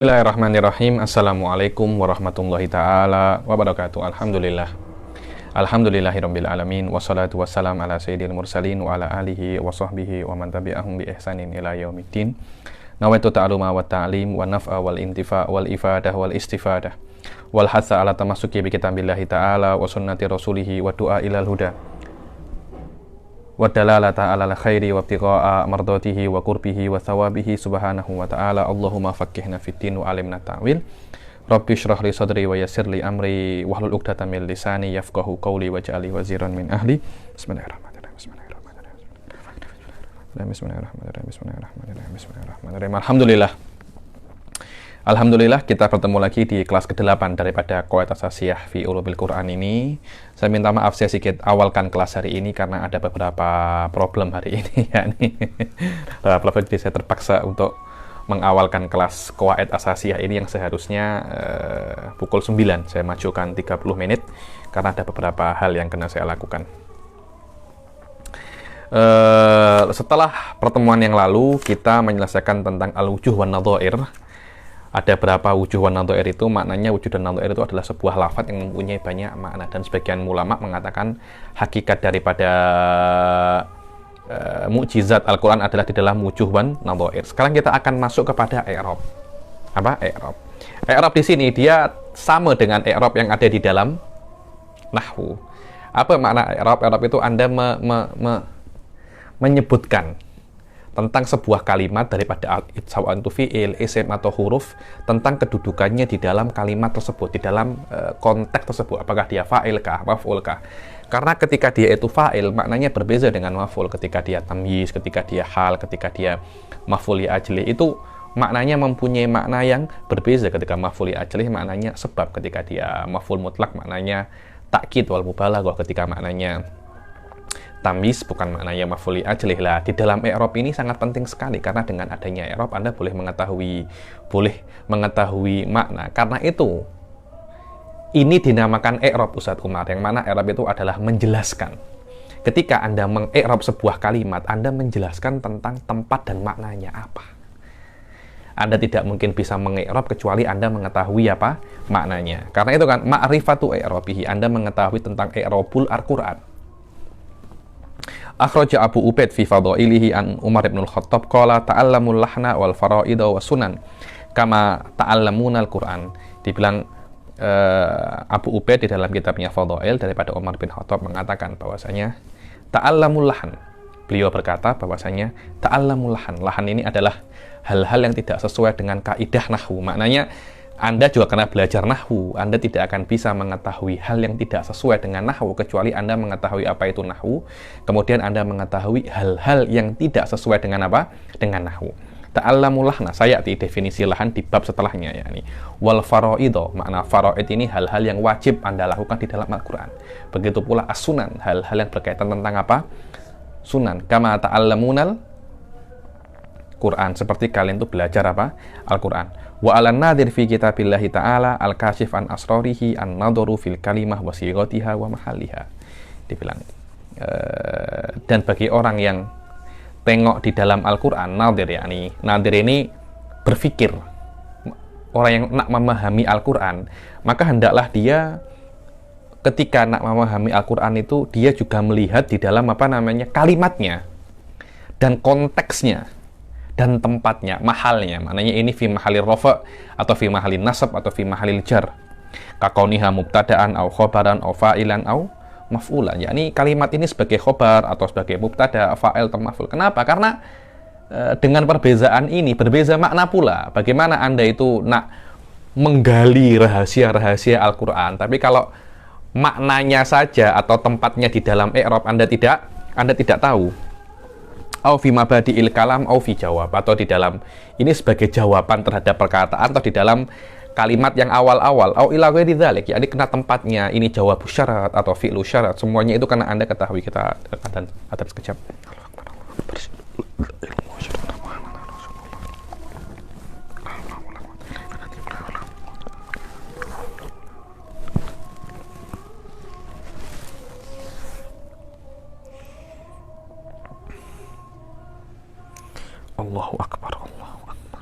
Bismillahirrahmanirrahim. Assalamualaikum warahmatullahi ta'ala wabarakatuh. Alhamdulillahirabbil alamin wassalatu wassalam ala sayyidil mursalin wa ala alihi wa sahbihi wa man tabi'ahum bi ihsanin ila yaumiddin. Nawaitu ta'aluma wa ta'lim wa naf'a wal intifa' wal ifadah wal istifadah wal hatha ala tamassuki bi kitabillahi ta'ala wa sunnati rasulihi wa du'a ilal huda wa dalalata ala khairi wa ibtigha'a mardatihi wa qurbihi wa thawabihi subhanahu wa ta'ala. Allahumma faqqihna fiddin wa alimna ta'wil. Rabbi shrah li sadri wa yassir li amri wahlul 'uqdatam min lisani yafqahu qawli waj'al li waziran min ahli. Bismillahirrahmanirrahim. Bismillahirrahmanirrahim. Alhamdulillah kita bertemu lagi di kelas ke-8 daripada Qawaid Asasiyah fi Ulumil Quran ini. Saya minta maaf saya sedikit awalkan kelas hari ini karena ada beberapa problem hari ini jadi saya terpaksa untuk mengawalkan kelas Qawaid Asasiyah ini yang seharusnya pukul 9. Saya majukan 30 menit karena ada beberapa hal yang kena saya lakukan. Setelah pertemuan yang lalu kita menyelesaikan tentang al-wujuh wan nadhair. Ada berapa wujuh wan nadhair itu, maknanya wujud dan nadhair itu adalah sebuah lafaz yang mempunyai banyak makna, dan sebagian ulama mengatakan hakikat daripada mukjizat Al-Quran adalah di dalam wujuh wan nadhair. Sekarang kita akan masuk kepada i'rab. Apa? I'rab. I'rab di sini dia sama dengan i'rab yang ada di dalam nahwu. Apa makna i'rab? I'rab itu Anda menyebutkan tentang sebuah kalimat daripada sawan itu fi'il, isim atau huruf, tentang kedudukannya di dalam kalimat tersebut, di dalam konteks tersebut, apakah dia fa'il kah, maf'ul kah. Karena ketika dia itu fa'il, maknanya berbeza dengan maf'ul. Ketika dia tamyiz, ketika dia hal, ketika dia maf'ul li ajli, itu maknanya mempunyai makna yang berbeza. Ketika maf'ul li ajli maknanya sebab, ketika dia maf'ul mutlak maknanya takkid wal mubalaghah, ketika maknanya tamyiz bukan maknanya maf'ul li ajlih lah. Di dalam i'rab ini sangat penting sekali karena dengan adanya i'rab Anda boleh mengetahui makna. Karena itu ini dinamakan i'rab Ustadz Umar, yang mana i'rab itu adalah menjelaskan. Ketika Anda mengi'rab sebuah kalimat, Anda menjelaskan tentang tempat dan maknanya apa. Anda tidak mungkin bisa mengi'rab kecuali Anda mengetahui apa maknanya. Karena itu kan ma'rifatu i'rabihi, Anda mengetahui tentang i'rabul Al-Qur'an. Akhraja Abu Ubaid fi fadailihi an Umar ibn al-Khattab qala ta'allamul lahna wal fara'ida wa sunan kama ta'allamunal Qur'an. Dibilang Abu Ubaid di dalam kitabnya Fadail daripada Umar bin Khattab mengatakan bahwasanya ta'allamul lahan. Beliau berkata bahwasanya ta'allamul lahan. Lahan ini adalah hal-hal yang tidak sesuai dengan kaidah nahwu. Maknanya Anda juga karena belajar nahwu, Anda tidak akan bisa mengetahui hal yang tidak sesuai dengan nahwu kecuali Anda mengetahui apa itu nahwu, kemudian Anda mengetahui hal-hal yang tidak sesuai dengan apa? Dengan nahwu. Ta'allamul lahna, saya definisi lahan di bab setelahnya, yakni wal faraido. Makna faraid ini hal-hal yang wajib Anda lakukan di dalam Al-Qur'an. Begitu pula as-sunan, hal-hal yang berkaitan tentang apa? Sunan. Kama ta'allamunal Quran, seperti kalian itu belajar apa? Al-Quran. Wa alan nadir fi kitabillahi ta'ala al-kashif an asrarihi an nadharu fil kalimah wa sighatiha wa mahalliha. Dibilang dan bagi orang yang tengok di dalam Al-Quran, nadir, yakni nadir ini berpikir, orang yang nak memahami Al-Quran, maka hendaklah dia ketika nak memahami Al-Quran itu dia juga melihat di dalam apa namanya kalimatnya dan konteksnya dan tempatnya, mahalnya. Maknanya ini fi mahalil rafa atau fi mahalil nasab atau fi mahalil jar. Kaqauniha mubtada'an au khobaran au fa'ilan au maf'ulan. Yakni kalimat ini sebagai khobar atau sebagai mubtada, fa'il atau maf'ul. Kenapa? Karena dengan perbezaan ini berbeza makna pula. Bagaimana Anda itu nak menggali rahasia-rahasia Al-Qur'an, tapi kalau maknanya saja atau tempatnya di dalam i'rab Anda tidak tahu. Au fi mabadi'il kalam au fi jawab, atau di dalam ini sebagai jawaban terhadap perkataan atau di dalam kalimat yang awal-awal au ila ghairi dzalik, yakni kena tempatnya, ini jawab syarat atau fi'lu syarat, semuanya itu karena Anda ketahui. Kita akan sekejap. Allahu Akbar, Allahu Akbar.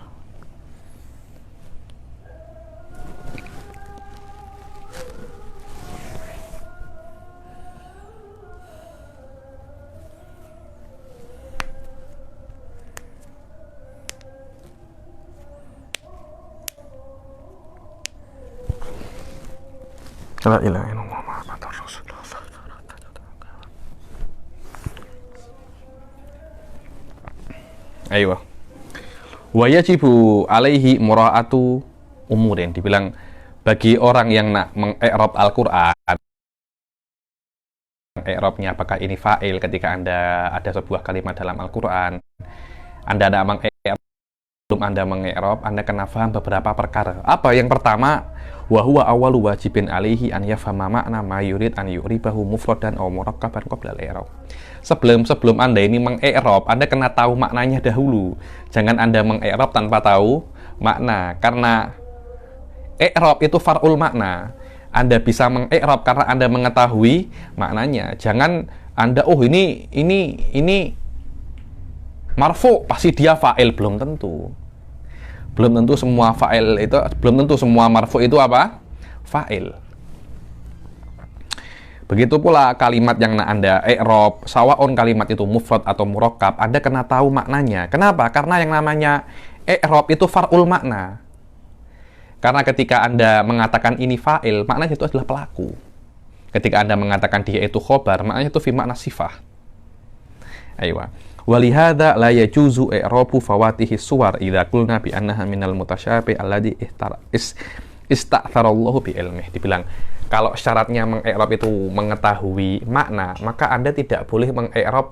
La ilaha illallah Muhammadur Rasulullah. Ayo. Wa yajibu alaihi mura'atu umurin. Dibilang bagi orang yang nak mengi'rab Al-Qur'an, i'rabnya apakah ini fa'il ketika Anda ada sebuah kalimat dalam Al-Qur'an, Anda ada mengi'rab, belum Anda mengi'rab, Anda kena paham beberapa perkara. Apa? Yang pertama, wa huwa awwalu wajibin alaihi an yafhama makna ma yurid an yu'ribahu mufradan aw murakkaban qabla al-i'rab. Sebelum Anda ini mengi'rab, Anda kena tahu maknanya dahulu. Jangan Anda mengi'rab tanpa tahu makna, karena i'rab itu far'ul makna. Anda bisa mengi'rab karena Anda mengetahui maknanya. Jangan Anda ini marfu, pasti dia fa'il. Belum tentu. Belum tentu semua fa'il itu, belum tentu semua marfu itu apa? Fa'il. Begitu pula kalimat yang Anda i'rab, sawaun kalimat itu mufrad atau murakkab, Anda kena tahu maknanya. Kenapa? Karena yang namanya i'rab itu far'ul makna. Karena ketika Anda mengatakan ini fa'il, maknanya itu adalah pelaku. Ketika Anda mengatakan dia itu khobar, maknanya itu fi makna sifah. Ayo. Walihada la yajuzu i'rabu fawatihi suwar idza qulna bi annaha minal mutasyabih alladhi ista'tharallahu bi ilmih. Dibilang kalau syaratnya mengi'rab itu mengetahui makna, maka Anda tidak boleh mengi'rab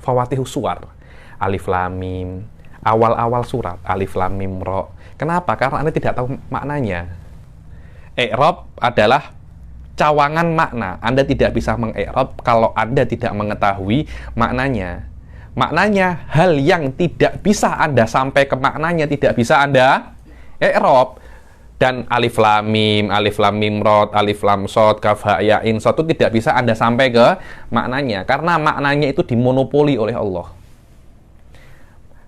fawatihu suwar. Alif lam mim, awal-awal surat, alif lam mim ra. Kenapa? Karena Anda tidak tahu maknanya. I'rab adalah cawangan makna. Anda tidak bisa mengi'rab kalau Anda tidak mengetahui maknanya. Maknanya hal yang tidak bisa Anda sampai ke maknanya, tidak bisa Anda i'rab. Dan alif lam mim ra, alif lam shad, kaf ha ya ain shad itu tidak bisa Anda sampai ke maknanya, karena maknanya itu dimonopoli oleh Allah.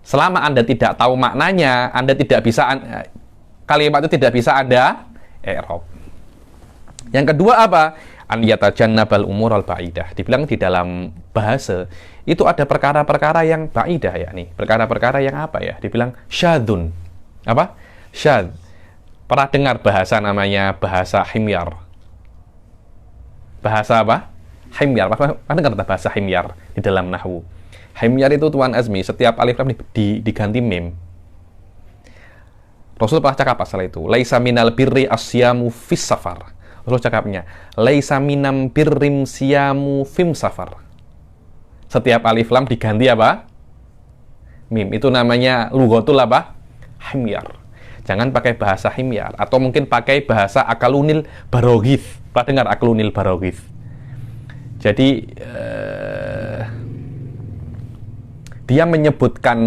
Selama Anda tidak tahu maknanya, Anda tidak bisa, kalimat itu tidak bisa Anda i'rab. Yang kedua apa? An yatajannabal umur al ba'idah. Dibilang di dalam bahasa itu ada perkara-perkara yang ba'idah, ya nih. Perkara-perkara yang apa ya? Dibilang syadzun. Apa? Syadz. Pernah dengar bahasa namanya bahasa himyar? Bahasa apa? Himyar. Pernah dengar bahasa himyar di dalam nahwu? Himyar itu Tuan Azmi, setiap alif lam diganti mim. Rasul pernah cakap pasal itu. Laisa minal birri asyamu fis safar. Rasul cakapnya, laisa minam birrim siyamu fim safar. Setiap alif lam diganti apa? Mim. Itu namanya lughatul apa? Himyar. Jangan pakai bahasa himyar, atau mungkin pakai bahasa akalunil baroghith. Pernah dengar akalunil baroghith? Jadi dia menyebutkan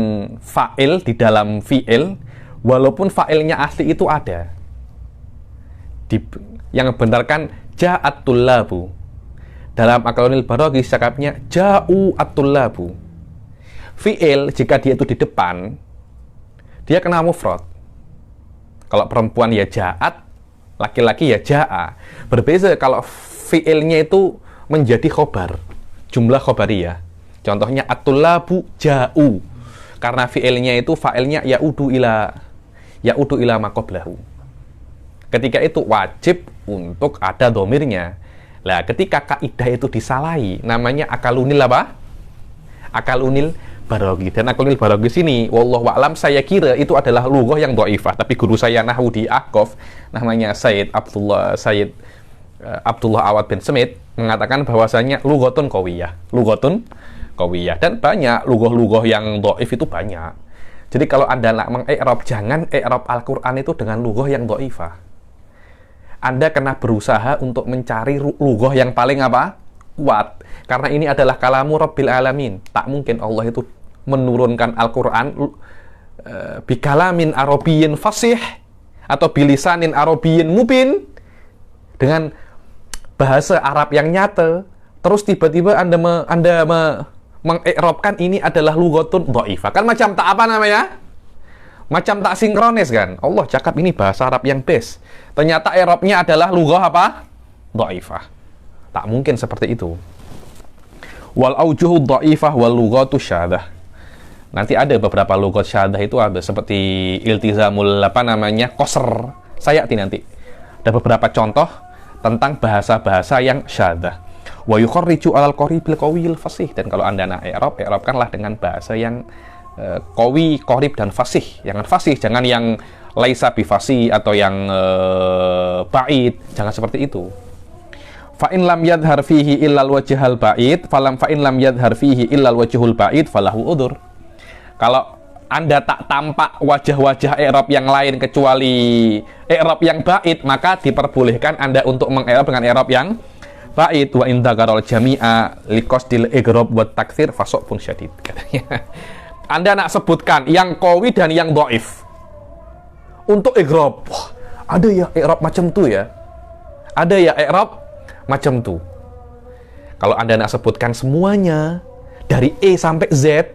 fa'il di dalam fi'il, walaupun fa'ilnya asli itu ada. Yang benarkan ja'at tullabu. Dalam akalunil baroghith cakapnya ja'u at-tullabu. Fi'il jika dia itu di depan, dia kena mufrad. Kalau perempuan ya ja'at, laki-laki ya ja'a. Berbeza kalau fi'ilnya itu menjadi khobar, jumlah khobariyah. Contohnya at-tullabu ja'u. Karena fi'ilnya itu fa'ilnya ya'udu ila ma qablahu. Ketika itu wajib untuk ada domirnya. Lah, ketika kaidah itu disalahi, namanya akalunil apa? Akalunil baroghith. Dan akalunil baroghith sini, wallahu a'lam, saya kira itu adalah lughah yang dhaifah. Tapi guru saya nahwu di Ahqaf, namanya Sayyid Abdullah Awad bin Smith, mengatakan bahwasanya lughatun qawiyah. Lughatun qawiyah. Dan banyak lughah-lughah yang dhaif itu banyak. Jadi kalau Anda nak mengi'rab, jangan i'rab Al-Qur'an itu dengan lughah yang dhaifah. Anda kena berusaha untuk mencari lughah yang paling apa? Kuat. Karena ini adalah kalamu Rabbil Alamin. Tak mungkin Allah itu menurunkan Al-Quran bikalamin Arabiyyin fasih atau bilisanin Arabiyyin mubin, dengan bahasa Arab yang nyata, terus tiba-tiba Anda mengi'rabkan ini adalah lughatun dhaifah. Kan macam tak apa namanya? Macam tak sinkronis kan? Allah cakap ini bahasa Arab yang best. Ternyata i'rabnya adalah lughah apa? Dhaifah. Tak mungkin seperti itu. Wal aujuhu dhaifah wal lughatu syadzah. Nanti ada beberapa lughat syadzah itu ada seperti iltizamul qasr. Sayati nanti. Ada beberapa contoh tentang bahasa-bahasa yang syadzah. Wa yukharriju 'alal qaribil qawiyil fasih. Dan kalau Anda nak i'rabkanlah dengan bahasa yang qawi, qarib dan fasih. Jangan fasih, jangan yang laisa bifasih atau yang ba'id, jangan seperti itu. Fa in lam yadhhar fihi illal wajhal ba'id, fa in lam yadhhar fihi illal wajhul ba'id falahu udzur. Kalau Anda tak tampak wajah-wajah i'rab yang lain kecuali i'rab yang ba'id, maka diperbolehkan Anda untuk mengi'rab dengan i'rab yang ba'id. Wa in dzakarul jami'a liqasdil igrab wa taktsir fasaqun syadid, katanya. Anda nak sebutkan yang qawi dan yang dhaif untuk i'rab. Wah, ada ya i'rab macam tu ya. Ada ya i'rab macam tu. Kalau Anda nak sebutkan semuanya dari E sampai Z,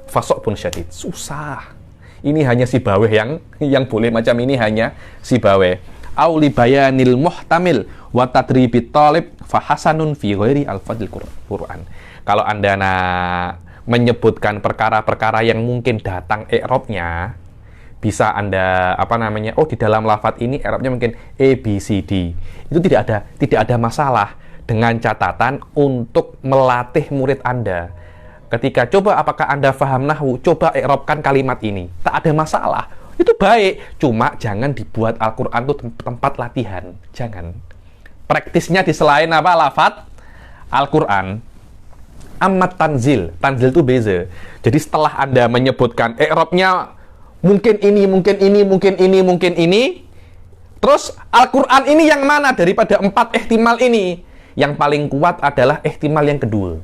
fasok pun syadid, susah. Ini hanya si baweh yang boleh macam ini, hanya si baweh. Au li bayanil muhtamil wa tadribit talib fa hasanun fi ghairi al-fadil Quran. Kalau Anda nak menyebutkan perkara-perkara yang mungkin datang i'rabnya, bisa Anda di dalam lafadz ini i'rabnya mungkin A B C D. Itu tidak ada masalah, dengan catatan untuk melatih murid Anda. Ketika coba apakah Anda paham nahwu, coba i'rabkan kalimat ini. Tak ada masalah. Itu baik, cuma jangan dibuat Al-Qur'an itu tempat latihan. Jangan. Praktisnya di selain lafadz Al-Qur'an. Amat tanzil itu beza. Jadi setelah Anda menyebutkan i'rabnya mungkin ini, terus Al-Qur'an ini yang mana daripada 4 ihtimal ini? Yang paling kuat adalah ihtimal yang kedua.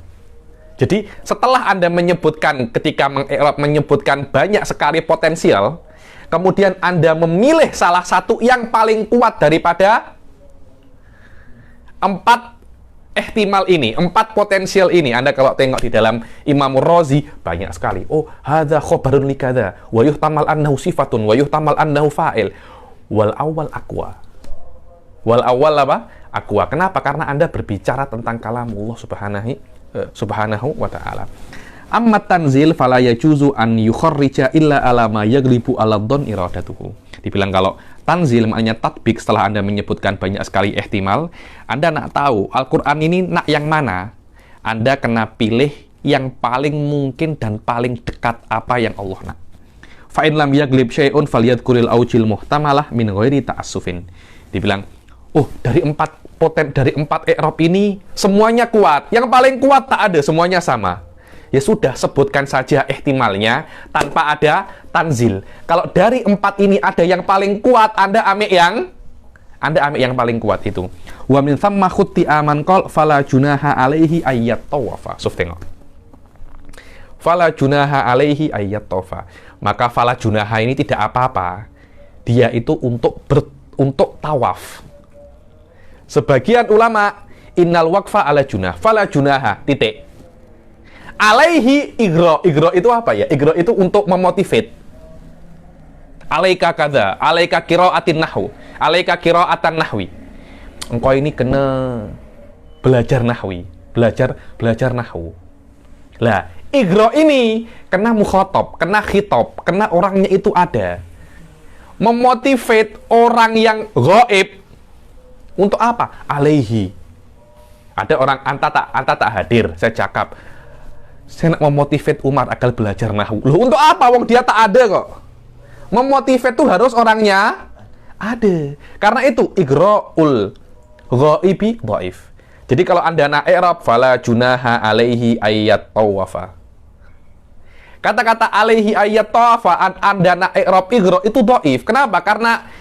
Jadi setelah Anda menyebutkan, ketika mengi'rab menyebutkan banyak sekali potensial, kemudian Anda memilih salah satu yang paling kuat daripada 4 ihtimal ini, 4 potensial ini. Anda kalau tengok di dalam Imam Razi banyak sekali. Oh, hadza khabarun likadza wa yuhtamal annahu sifatun wa yuhtamal annahu fa'il. Wal awal aqwa. Wal awal aqwa. Kenapa? Karena Anda berbicara tentang kalam Allah subhanahu wa ta'ala. Amma tanzil fala yajuzu an yukharrija illa ala ma yaglibu ala dhon iradatuhu. Dibilang kalau tanzil maknanya tatbik, setelah Anda menyebutkan banyak sekali ihtimal, Anda nak tahu Al-Qur'an ini nak yang mana, Anda kena pilih yang paling mungkin dan paling dekat apa yang Allah nak. Fa in lam yaglib syai'un falyadhkuril aujil muhtamalah min ghairi ta'assufin. Dibilang, oh, dari 4 i'rab ini semuanya kuat. Yang paling kuat tak ada, semuanya sama. Ya sudah, sebutkan saja ihtimalnya tanpa ada tanzil. Kalau dari 4 ini ada yang paling kuat, Anda ambil yang paling kuat itu. Wa min thamma khutti aman qol fala junaha alaihi ayyat tawafa. Suf tengok. Fala junaha alaihi ayyat tawafa. Maka fala junaha ini tidak apa-apa. Dia itu untuk tawaf. Sebagian ulama, innal waqfa ala junah, fala junaha, titik. Alaihi igro itu apa ya? Igro itu untuk memotivate. Alaika kadza, alaika qiraatin nahwu, alaika qiraatan nahwi. Engkau ini kena belajar nahwi, belajar nahwu. Lah, igro ini kena mukhatab, kena khitab, kena orangnya itu ada. Memotivate orang yang ghaib untuk apa? Alaihi. Ada orang anta tak hadir, saya cakap. Saya nak memotivate Umar agar belajar nahwu. Loh, untuk apa? Wong dia tak ada kok. Memotivate itu harus orangnya ada. Karena itu igra'ul ghaibi dhaif. Jadi kalau Anda nak i'rab fala junaha alaihi ayyat tawafa. Kata-kata alaihi ayyat tawafa Anda nak i'rab igra itu dhaif. Kenapa? Karena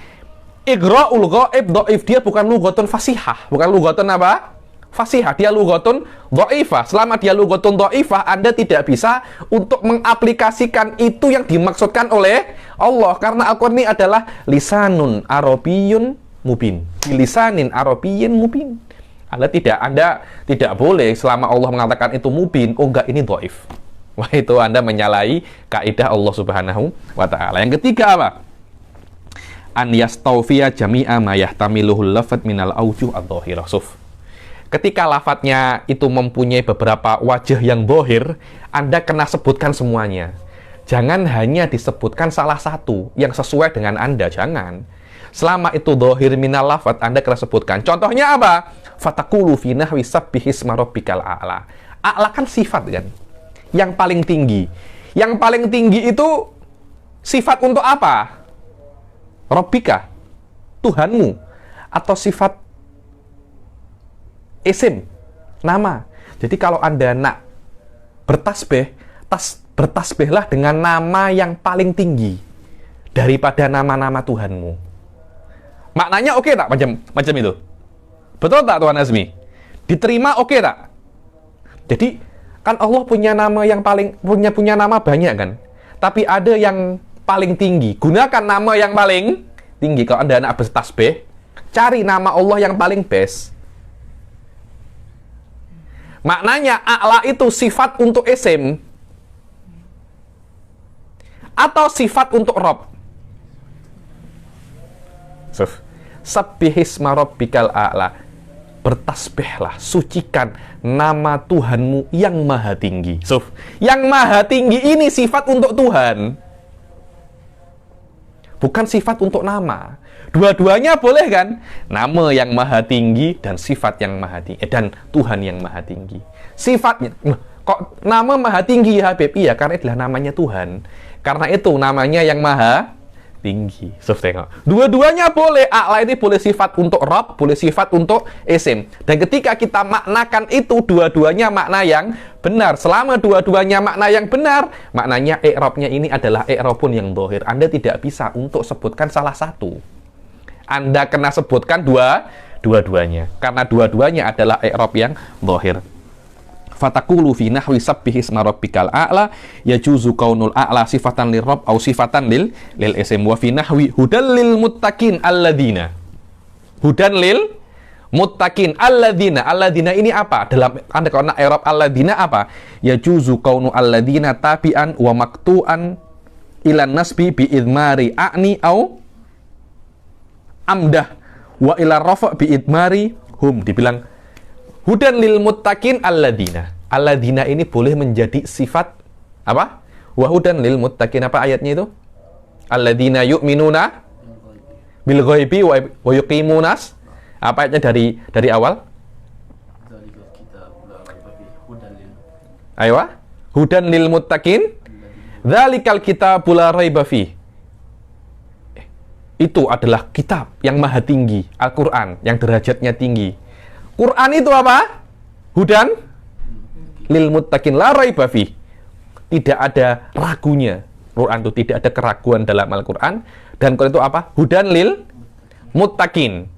igra'ul ghaib dhaif, dia bukan lughatun fasihah, bukan lughatun apa? Fasihah, dia lughatun dhaifah. Selama dia lughatun dhaifah, Anda tidak bisa untuk mengaplikasikan itu yang dimaksudkan oleh Allah, karena Al-Qur'an ini adalah lisanun arabiyyun mubin. Lisanin arabiyyin mubin. Anda tidak boleh selama Allah mengatakan itu mubin, oh enggak, ini dhaif. Wah, itu Anda menyalahi kaidah Allah Subhanahu wa taala. Yang ketiga apa? An yastawfiya jami'a ma yahtamiluhul lafadz minal aujuh adh-dhahirah. Ketika lafadznya itu mempunyai beberapa wajah yang bohir, Anda kena sebutkan semuanya. Jangan hanya disebutkan salah satu yang sesuai dengan Anda, jangan. Selama itu dhahir minal lafadz, Anda kena sebutkan. Contohnya apa? Fataqulu fi nahwi sabbihisma rabbikal a'la. A'la kan sifat kan? Yang paling tinggi. Yang paling tinggi itu sifat untuk apa? Rabbika, Tuhanmu. Atau sifat isim, nama. Jadi kalau Anda nak bertasbih, bertasbihlah dengan nama yang paling tinggi daripada nama-nama Tuhanmu. Maknanya oke tak macam itu? Betul tak Tuan Azmi? Diterima oke tak? Jadi kan Allah punya nama yang paling punya nama banyak kan? Tapi ada yang paling tinggi. Gunakan nama yang paling tinggi. Kalau Anda nak bertasbih, cari nama Allah yang paling best. Maknanya a'la itu sifat untuk isim atau sifat untuk Rabb. Sabbihisma rabbikal a'la. Bertasbihlah, sucikan nama Tuhanmu yang maha tinggi. Yang maha tinggi ini sifat untuk Tuhan, bukan sifat untuk nama. Dua-duanya boleh kan? Nama yang maha tinggi dan sifat yang maha tinggi, dan Tuhan yang maha tinggi. Sifatnya, kok nama maha tinggi ya Habib? Iya, karena itulah namanya Tuhan. Karena itu namanya yang maha tinggi. Tengok. Dua-duanya boleh. A'la ini boleh sifat untuk Rabb, boleh sifat untuk isim. Dan ketika kita maknakan itu, dua-duanya makna yang benar. Selama dua-duanya makna yang benar, maknanya i'rabnya ini adalah i'rabun yang dhahir. Anda tidak bisa untuk sebutkan salah satu. Anda kena sebutkan dua-duanya. Karena dua-duanya adalah i'rab yang dhahir. Fataqulu fi nahwi sabbihisma rabbikal a'la yajuzu kaunul a'la sifatan lirabb au sifatan lil isim wa fi nahwi hudal lil muttaqin alladzina. Hudan lil muttaqin alladzina. Alladzina ini apa? Dalam Anda kalau nak i'rab alladzina apa? Yajuzu kaunu alladzina tabi'an wa maktu'an ilan nasbi bi idmari a'ni au amdah wa ila rafa' bi idmari hum. Dibilang hudan lil muttaqin alladzina. Alladzina ini boleh menjadi sifat apa? Wa hudan lil muttaqin. Apa ayatnya itu? Alladzina yu'minuna bil ghaibi wa yuqimunas. Apa ayatnya dari awal? Ayo. Hudan lil muttaqin. Dzalikal kitabul la raiba fi. Itu adalah kitab yang maha tinggi, Al-Qur'an, yang derajatnya tinggi. Quran itu apa? Hudan lil muttaqin la raiba fi. Tidak ada ragunya. Quran itu tidak ada keraguan dalam Al-Quran. Dan Quran itu apa? Hudan lil muttaqin.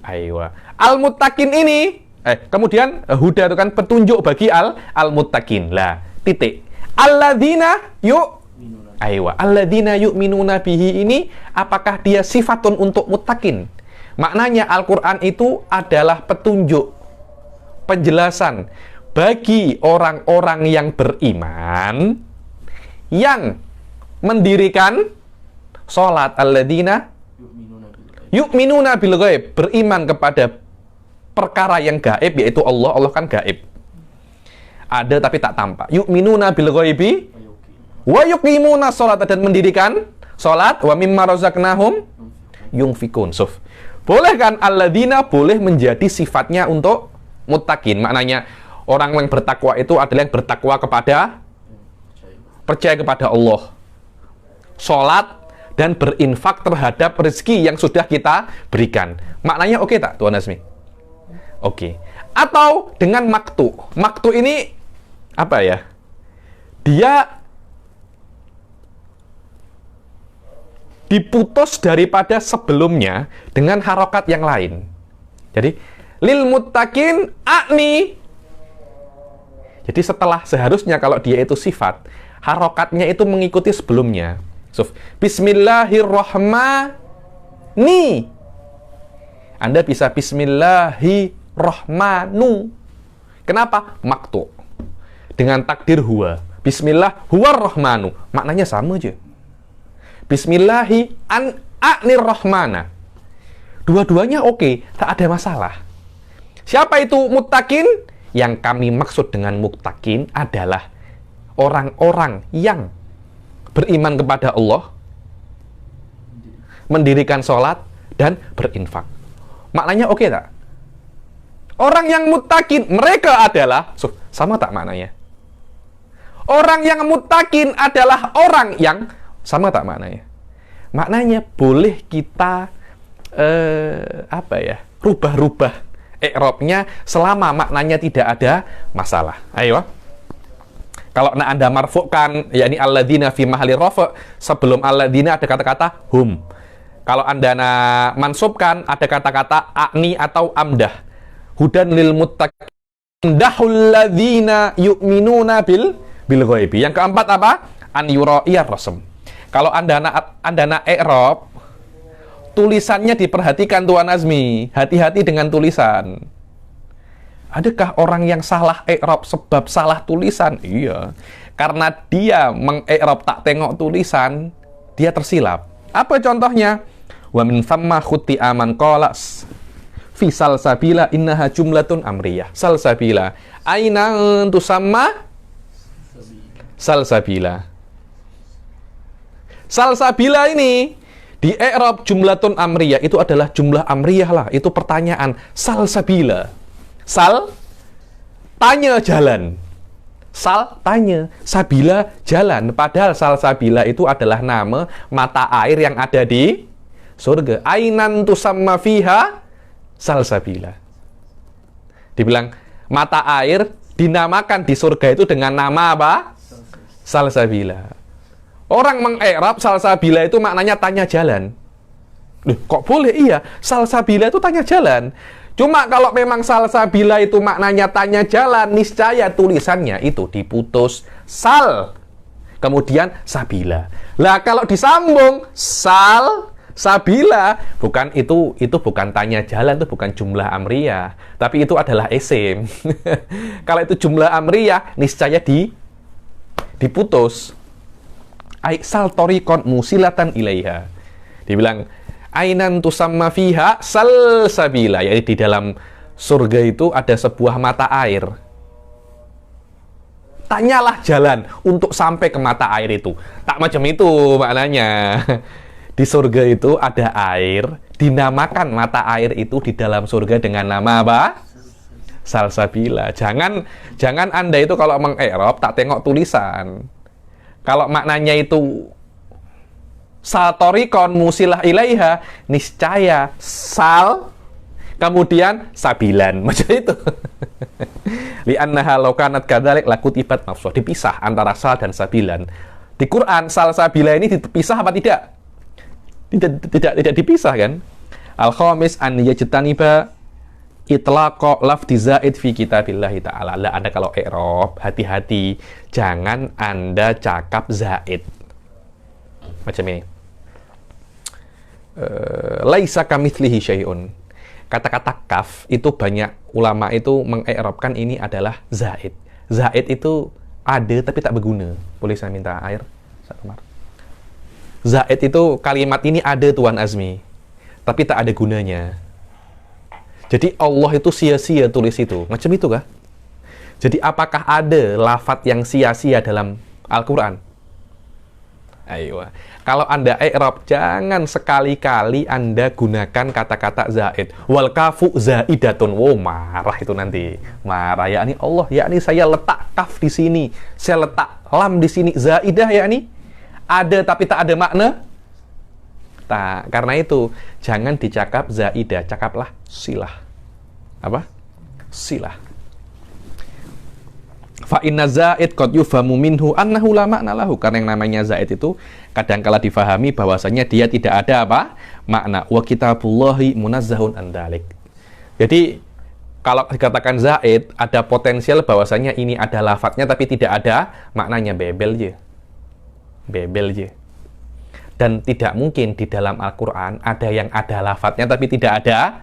Aywa. Al-muttaqin ini kemudian huda itu kan petunjuk bagi al-muttaqin. Lah, titik. Alladzina alladzina yu'minuna bihi ini apakah dia sifatun untuk muttaqin? Maknanya Al-Quran itu adalah petunjuk, penjelasan bagi orang-orang yang beriman, yang mendirikan sholat. Alladzina yu'minuna bil ghaib, beriman kepada perkara yang gaib, yaitu Allah. Allah kan gaib, ada tapi tak tampak. Yu'minuna bil ghaibi wa yuqimuna sholat, dan mendirikan sholat. Wa mimma razaqnahum yunfikun. Boleh kan alladzina boleh menjadi sifatnya untuk muttaqin. Maknanya orang yang bertakwa itu adalah yang bertakwa kepada, percaya kepada Allah, sholat, dan berinfak terhadap rezeki yang sudah kita berikan. Maknanya oke tak Tuan Azmi? Oke. Atau dengan maktu. Maktu ini apa ya? Dia diputus daripada sebelumnya dengan harokat yang lain. Jadi lil muttaqin a'ni. Jadi seharusnya kalau dia itu sifat, harokatnya itu mengikuti sebelumnya. Bismillahirrahmani. Anda bisa Bismillahirrahmanu. Kenapa? Maktu. Dengan takdir huwa. Bismillah huwarrahmanu. Maknanya sama aja. Bismillahi a'nirrahmana. Dua-duanya oke, tak ada masalah. Siapa itu muttaqin? Yang kami maksud dengan muttaqin adalah orang-orang yang beriman kepada Allah, mendirikan sholat, dan berinfak. Maknanya oke tak? Orang yang muttaqin, mereka adalah, sama tak maknanya? Orang yang muttaqin adalah orang yang, sama tak maknanya? Maknanya boleh kita, rubah-rubah i'rabnya selama maknanya tidak ada masalah. Ayo. Kalau Anda marfu'kan, yakni alladzina fi mahalli rafa', sebelum alladzina ada kata-kata hum. Kalau Anda mansubkan, ada kata-kata a'ni atau amdah. Hudan lil muttaqin, amdahul ladzina yu'minuna bil ghaibi. Yang keempat apa? An yura'iyar rasm. Kalau Anda i'rab, tulisannya diperhatikan Tuan Azmi. Hati-hati dengan tulisan. Adakah orang yang salah i'rab sebab salah tulisan? Iya. Karena dia meng-i'rab tak tengok tulisan, dia tersilap. Apa contohnya? Wa min thamma khuti'a man qala fi salsabila innaha jumlatun amriyah. Salsabila. Aina tusamma salsabila. Salsabila ini di i'rab jumlatun amriyah, itu adalah jumlah amriyah lah. Itu pertanyaan. Salsabila. Sal, tanya jalan. Sal, tanya. Sabila, jalan. Padahal salsabila itu adalah nama mata air yang ada di surga. Ainan tusamma fiha salsabila. Dibilang mata air dinamakan di surga itu dengan nama apa? Salsabila. Orang meng-i'rab salsabila itu maknanya tanya jalan. Loh, kok boleh? Iya, salsabila itu tanya jalan. Cuma kalau memang salsabila itu maknanya tanya jalan, niscaya tulisannya itu diputus sal, kemudian sabila. Lah kalau disambung sal sabila, bukan itu bukan tanya jalan, itu bukan jumlah amriyah, tapi itu adalah isim. Kalau itu jumlah amriyah, niscaya diputus. Sal tariqon musilatan ilaiha. Dibilang ainan tusamma fiha salsabila, yaitu di dalam surga itu ada sebuah mata air. Tanyalah jalan untuk sampai ke mata air itu. Tak macam itu maknanya. Di surga itu ada air, dinamakan mata air itu di dalam surga dengan nama apa? Salsabila. Jangan Anda itu kalau meng-i'rab tak tengok tulisan. Kalau maknanya itu saltorikon musilah ilaiha, niscaya sal kemudian sabilan, macam itu. Li'annaha law kanat kadzalik lakutibat mafsud. Dipisah antara sal dan sabilan. Di Quran sal sabila ini dipisah apa tidak? Tidak dipisah kan? Al-khamis an yajtaniba itlaqa lafzi zaid fi kitabillahi ta'ala. Lah Anda kalau i'rab, hati-hati jangan Anda cakap zaid. Macam ini. Laisa kamitslihi syai'un. Kata-kata kaf itu banyak ulama itu meng-i'rabkan ini adalah zaid. Zaid itu ada tapi tak berguna. Boleh saya minta air? Zaid itu kalimat ini ada Tuan Azmi, tapi tak ada gunanya. Jadi Allah itu sia-sia tulis itu. Macam itu kah? Jadi apakah ada lafadz yang sia-sia dalam Al-Quran? Ayo. Kalau Anda i'rab, jangan sekali-kali Anda gunakan kata-kata zaid. Wal kafu zaidatun. Wow, marah itu nanti. Marah, yakni Allah, yakni saya letak kaf di sini, saya letak lam di sini, zaidah yakni ada tapi tak ada makna. Tak, karena itu jangan dicakap zaidah, cakaplah silah. Apa? Silah. Fa inna zaid qad yufhamu minhu annahu la makna lahu. Karena yang namanya zaid itu kadang-kala difahami bahwasanya dia tidak ada apa? Makna. Wa kitabullahi munazzahun an dzalik. Jadi kalau dikatakan zaid, ada potensial bahwasanya ini ada lafadznya tapi tidak ada maknanya. Bebel je. Bebel je. Dan tidak mungkin di dalam Al-Quran ada yang ada lafadznya tapi tidak ada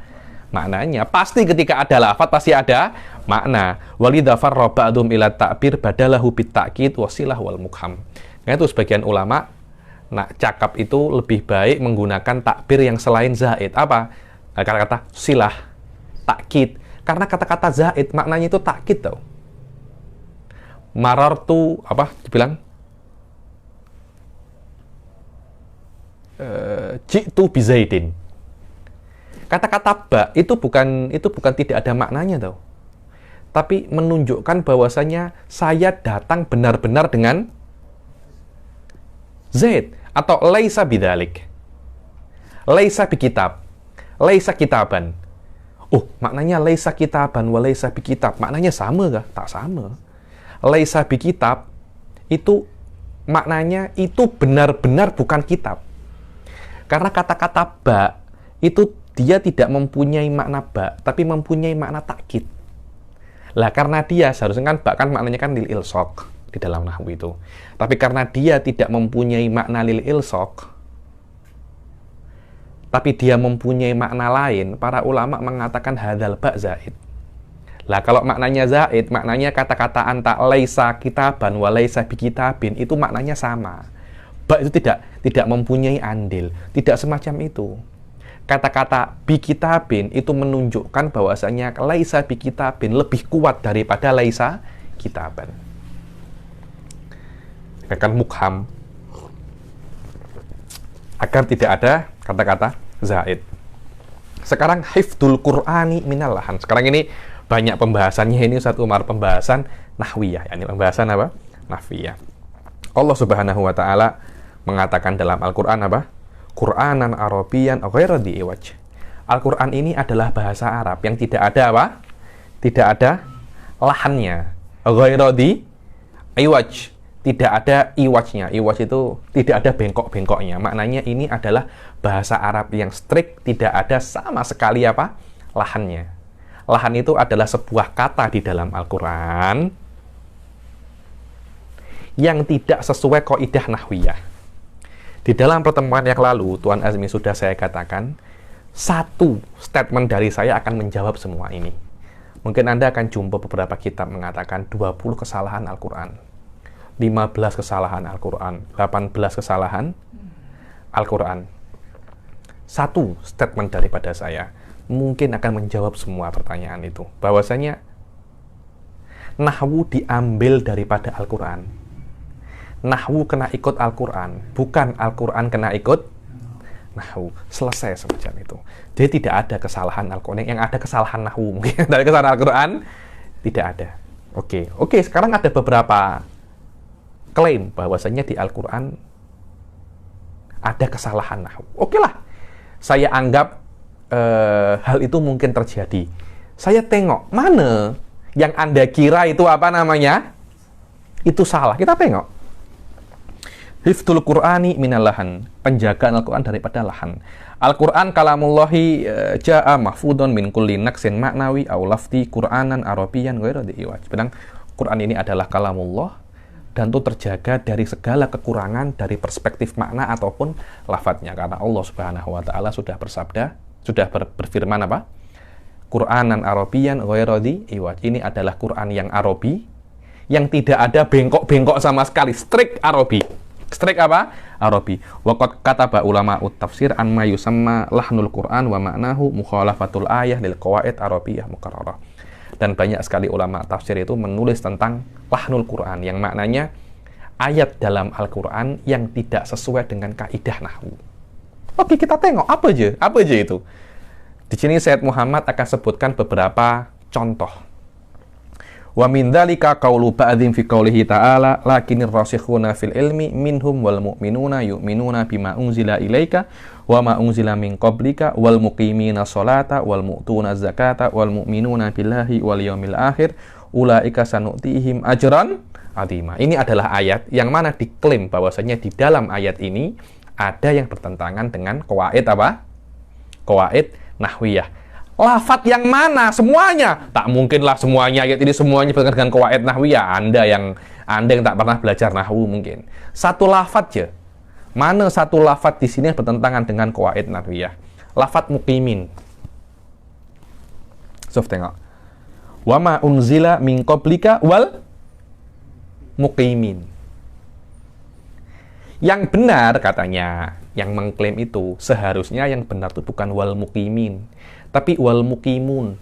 maknanya. Pasti ketika ada lafadz pasti ada makna. Walidha farra ba'dhum ila ta'bir badalahu bit ta'kid wasilah wal mukham. Nah itu sebagian ulama nak cakap itu lebih baik menggunakan takbir yang selain zaid. Apa? Nah, kata-kata silah, ta'kid. Karena kata-kata zaid maknanya itu ta'kid tau. Marartu apa dibilang? ji'tu bi Zaidin. Kata-kata ba itu bukan tidak ada maknanya tau. Tapi menunjukkan bahwasanya saya datang benar-benar dengan Zaid, atau laisa bidzalik. Laisa bikitab. Laisa kitaban. Oh, maknanya laisa kitaban wa laisa bikitab. Maknanya sama kah? Tak sama. Laisa bikitab itu maknanya itu benar-benar bukan kitab. Karena kata-kata ba itu dia tidak mempunyai makna ba, tapi mempunyai makna takkid. Lah karena dia seharusnya kan ba kan maknanya kan lil ilsaq di dalam nahwu itu. Tapi karena dia tidak mempunyai makna lil ilsaq, tapi dia mempunyai makna lain, para ulama mengatakan hadzal ba zaid. Lah kalau maknanya zaid, maknanya kata-kata anta laisa kitaban wa laisa bikitabin itu maknanya sama. Ba itu tidak mempunyai andil, tidak semacam itu. Kata-kata bikitabin itu menunjukkan bahwasanya laisa bikitabin lebih kuat daripada laisa kitaban. Kan mukham agar tidak ada kata-kata zaid. Sekarang hifdzul Qur'ani minal lahan. Sekarang ini banyak pembahasannya ini Ustaz Umar, pembahasan nahwiyah. Yani pembahasan apa? Nahwiyah. Allah Subhanahu wa taala mengatakan dalam Al-Qur'an apa? Qur'anan Arabiyan ghairu dhi iwaj. Al-Qur'an ini adalah bahasa Arab yang tidak ada apa? Tidak ada lahannya. Ghairu dhi iwaj. Tidak ada iwajnya. Iwaj itu tidak ada bengkok-bengkoknya. Maknanya ini adalah bahasa Arab yang strict, tidak ada sama sekali apa? Lahannya. Lahan itu adalah sebuah kata di dalam Al-Qur'an yang tidak sesuai kaidah nahwiyah. Di dalam pertemuan yang lalu, Tuan Azmi sudah saya katakan, satu statement dari saya akan menjawab semua ini. Mungkin Anda akan jumpa beberapa kitab mengatakan 20 kesalahan Al-Quran, 15 kesalahan Al-Quran, 18 kesalahan Al-Quran. Satu statement daripada saya mungkin akan menjawab semua pertanyaan itu. Bahwasanya nahwu diambil daripada Al-Quran. Nahwu kena ikut Al-Quran, bukan Al-Quran kena ikut nahwu. Selesai semacam itu. Jadi tidak ada kesalahan Al-Quran. Yang ada kesalahan nahwu. Mungkin dari kesalahan Al-Quran tidak ada. Oke, sekarang ada beberapa klaim bahwasanya di Al-Quran ada kesalahan nahwu. Oke lah, saya anggap hal itu mungkin terjadi. Saya tengok mana yang Anda kira itu apa namanya? Itu salah. Kita tengok. Hifdzul Qur'ani minal lahan, penjagaan Al-Quran daripada lahan. Al-Quran kalamullahi ja'a mahfudun min kulli naqsin maknawi aw lafzi Qur'anan Arabiyan ghairu dhi iwaj. Sedang Quran ini adalah kalamullah dan itu terjaga dari segala kekurangan dari perspektif makna ataupun lafadznya, karena Allah Subhanahu wa taala sudah bersabda, sudah berfirman apa? Qur'anan Arabiyan ghairu dhi iwaj. Ini adalah Quran yang Arabi yang tidak ada bengkok-bengkok sama sekali, strict Arabi. Strik apa? Arabi. Waqad kataba ulama tafsir an ma yusamma lahnul Quran wa ma'nahu mukhalafatul ayah lil qawaid Arabiyyah mukarrarah. Dan banyak sekali ulama tafsir itu menulis tentang lahnul Quran yang maknanya ayat dalam Al-Quran yang tidak sesuai dengan kaidah nahwu. Oke, kita tengok apa aja itu. Di sini Sayyid Muhammad akan sebutkan beberapa contoh. Wa min dzalika qaulu ba'dzin fi qoulihi ta'ala lakinir rasikhuna fil ilmi minhum wal mu'minuna yu'minuna bima unzila ilaika wa ma unzila min qablika wal muqimina sholata wal mu'tuna zakata wal mu'minuna billahi wal yaumil akhir ulaika sanu'tihim ajran azima. Ini adalah ayat yang mana diklaim bahwasanya di dalam ayat ini ada yang bertentangan dengan qawaid apa? Qawaid nahwiyah. Lafat yang mana? Semuanya? Tak mungkinlah semuanya ayat ini semuanya berkaitan dengan qawaid nahwiyah. Anda yang tak pernah belajar nahwu mungkin. Satu lafat aja. Mana satu lafat di sini bertentangan dengan qawaid nahwiyah? Lafat muqimin. Sof tengok. Wa ma unzila min qablika wal muqimin. Yang benar katanya, yang mengklaim itu seharusnya yang benar itu bukan wal muqimin, tapi wal muqimun.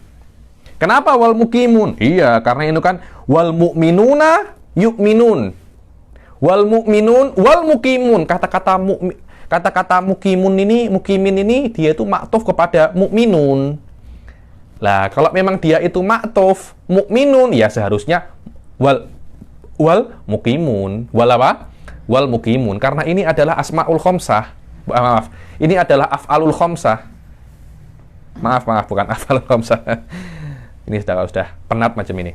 Kenapa wal muqimun? Iya, karena itu kan wal mu'minuna yu'minun. Wal mu'minun wal muqimun. kata-kata mukimin ini dia itu maktuf kepada mukminun. Lah, kalau memang dia itu maktuf mukminun, ya seharusnya wal mukimun. Wal apa? Wal mukimun. Karena ini adalah asmaul khamsah. Maaf, ini adalah af'alul khamsah. Maaf, bukan af'alul khamsah. Ini sudah penat macam ini.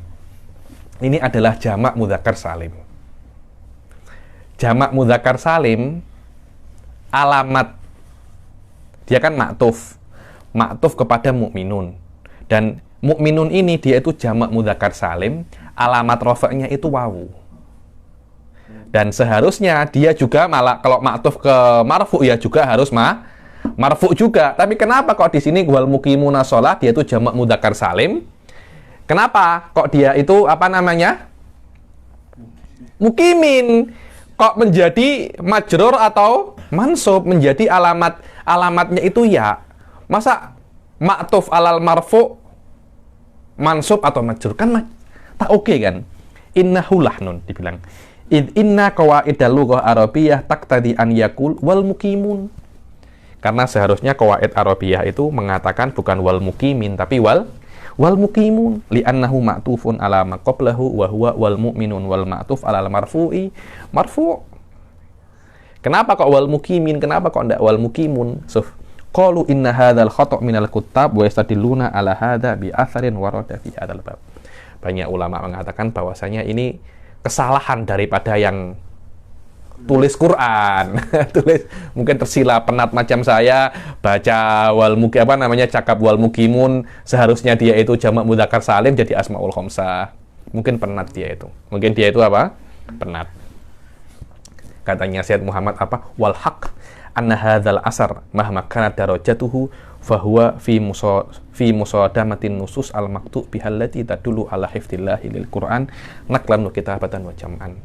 Ini adalah jamak mudzakkar salim. Jamak mudzakkar salim, alamat dia kan maktuf kepada mukminun, dan mukminun ini dia itu jamak mudzakkar salim, alamat rafa'nya itu wawu, dan seharusnya dia juga malah kalau maktuf ke marfu ya juga harus marfu juga. Tapi kenapa kok di sini wal muqimuna shalah dia itu jamak mudzakkar salim? Kenapa kok dia itu apa namanya mukimin? Kok menjadi majrur atau mansub, menjadi alamatnya itu ya? Masa maktuf alal marfu mansub atau majrur kan tak oke kan? Innahu lahnun dibilang. Inna qawaidal lughah arabiyyah taqtadi an yakul wal muqimun. Karena seharusnya qawaid arabiyah itu mengatakan bukan wal muqimin tapi wal muqimun, li'annahu ma'tufun ala ma qablahu wa huwa wal mu'minun wal ma'tuf ala marfu'i marfu'. Kenapa kok wal muqimin? Kenapa kok enggak wal muqimun? Qalu inna hadzal khata' minal kuttab wa yastadilluna ala hadza bi atharin warada fi hadzal bab. Banyak ulama mengatakan bahwasanya ini kesalahan daripada yang tulis Quran. Tulis mungkin tersilap penat macam saya baca cakap wal muqimun, seharusnya dia itu jamak mudzakkar salim jadi asmaul khamsah. Mungkin penat dia itu. Mungkin dia itu apa? Penat. Katanya Syed Muhammad apa? Wal haq anna hadzal asar mahma kanat darajatuhu fahuwa fi musadamatin nusus al maktub bihallati tadullu ala hifdzillahi lil Quran naqlan wa kitabatan wa jam'an.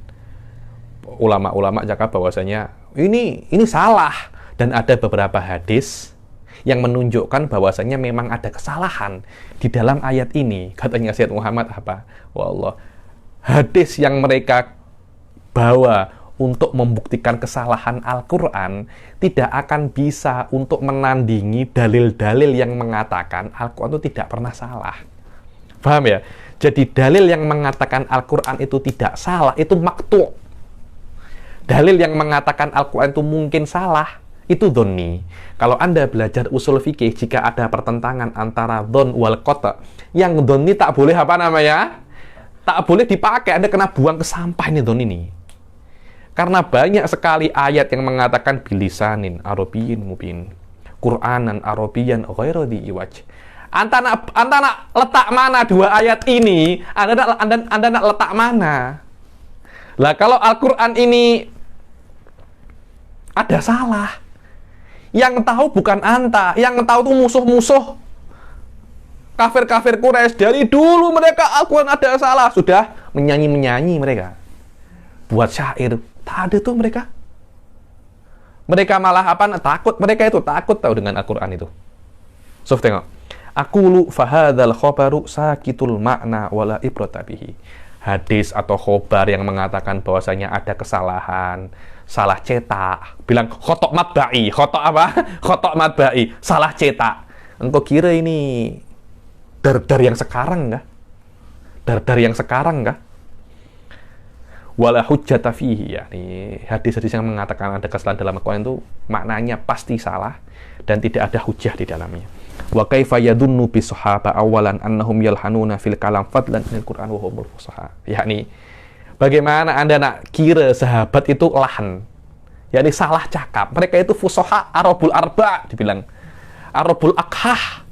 Ulama-ulama cakap bahwasanya ini salah, dan ada beberapa hadis yang menunjukkan bahwasanya memang ada kesalahan di dalam ayat ini. Katanya Syed Muhammad apa? Wallah, hadis yang mereka bawa untuk membuktikan kesalahan Al-Quran tidak akan bisa untuk menandingi dalil-dalil yang mengatakan Al-Quran itu tidak pernah salah. Paham ya? Jadi dalil yang mengatakan Al-Quran itu tidak salah itu maktu'. Dalil yang mengatakan Al-Quran itu mungkin salah, itu dhonni. Kalau Anda belajar usul fikih, jika ada pertentangan antara dhon wal qata', yang dhonni tak boleh apa namanya? Tak boleh dipakai, Anda kena buang ke sampah ini dhon ini. Karena banyak sekali ayat yang mengatakan bilisanin arabiyyin mubin, Qur'anan arabiyyan ghairu dhi iwaj. Anda nak letak mana dua ayat ini? Anda nak letak mana? Lah kalau Al-Quran ini ada salah, yang tahu bukan Anta, yang tahu tuh musuh-musuh kafir-kafir Quraisy. Dari dulu mereka Al-Quran ada salah, sudah menyanyi-menyanyi mereka, buat syair, tak ada tuh mereka. Mereka malah apa? Takut, mereka itu takut tahu dengan Al-Quran itu. So tengok, aqulu fahadzal khabaru sakitul makna wala ibrata bihi. Hadis atau khobar yang mengatakan bahwasanya ada kesalahan, salah cetak, bilang khotok matba'i, khotok apa? Khotok matba'i, salah cetak. Engkau kira ini dar-dar yang sekarang nggak? Dar-dar yang sekarang nggak? Wala hujjata fihi, ya. Hadis-hadis yang mengatakan ada kesalahan dalam Al-Quran itu maknanya pasti salah dan tidak ada hujjah di dalamnya. Wa kaifa yadunnu bi sahaba awalan annahum yalhanuna fil kalam fadlan minal Qur'an wa humul fusaha. Yakni bagaimana Anda nak kira sahabat itu lahan, yakni salah cakap. Mereka itu fusaha Arabul arba, dibilang Arabul akhah.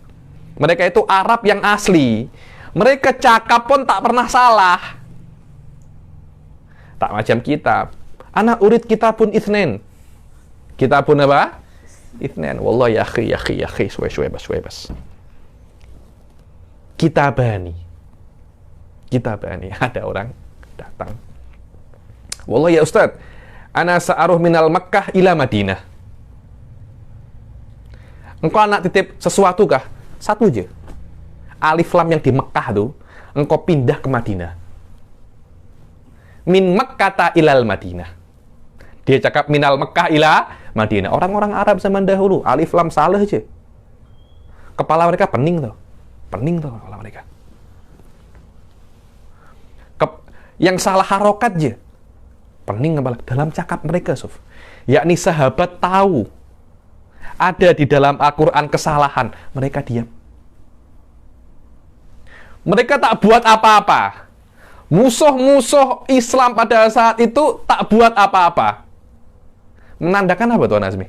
Mereka itu Arab yang asli. Mereka cakap pun tak pernah salah. Tak macam kita. Anak urid kitabun itsnain. Kitabun apa? Itsnain. Wallah ya akhi, suwe bas. Kitabani. Ada orang datang. Wallah ya Ustaz, ana sa'aruh minal Makkah ila Madinah. Engkau anak titip sesuatu kah? Satu aja. Alif lam yang di Mekah tuh, engkau pindah ke Madinah. Min Makkata ilal Madinah. Dia cakap minal Mekah ila Madinah. Orang-orang Arab zaman dahulu, alif lam salah aja. Kepala mereka pening tuh. Pening tuh kepala mereka. Yang salah harokat aja. Pening kepala. Dalam cakap mereka, Suf. Yakni sahabat tahu ada di dalam Al-Quran kesalahan. Mereka diam. Mereka tak buat apa-apa. Musuh-musuh Islam pada saat itu tak buat apa-apa. Menandakan apa Tuan Azmi?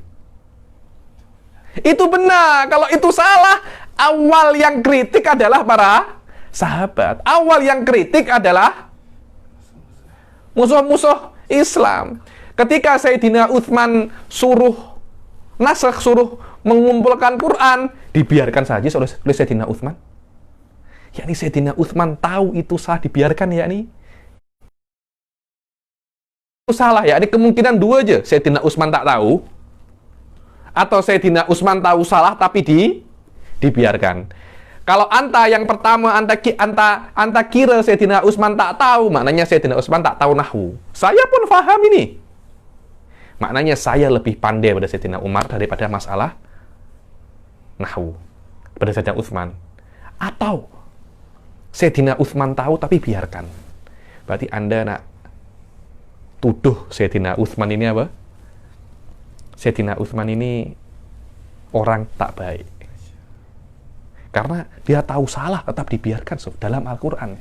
Itu benar. Kalau itu salah, awal yang kritik adalah para sahabat. Awal yang kritik adalah musuh-musuh Islam. Ketika Sayyidina Utsman suruh nasakh, suruh mengumpulkan Quran, dibiarkan saja oleh Sayyidina Utsman. Yakni Sayyidina Utsman tahu itu salah, dibiarkan yakni itu salah, yakni kemungkinan dua aja. Sayyidina Utsman tak tahu, atau Sayyidina Utsman tahu salah tapi dibiarkan. Kalau yang pertama anta kira Sayyidina Utsman tak tahu, maknanya Sayyidina Utsman tak tahu nahwu. Saya pun faham ini. Maknanya saya lebih pandai pada Sayyidina Umar daripada masalah nahwu pada Sayyidina Utsman. Atau Sayyidina Utsman tahu tapi biarkan. Berarti Anda nak tuduh Sayyidina Utsman ini apa? Sayyidina Utsman ini orang tak baik. Karena dia tahu salah tetap dibiarkan dalam Al-Qur'an.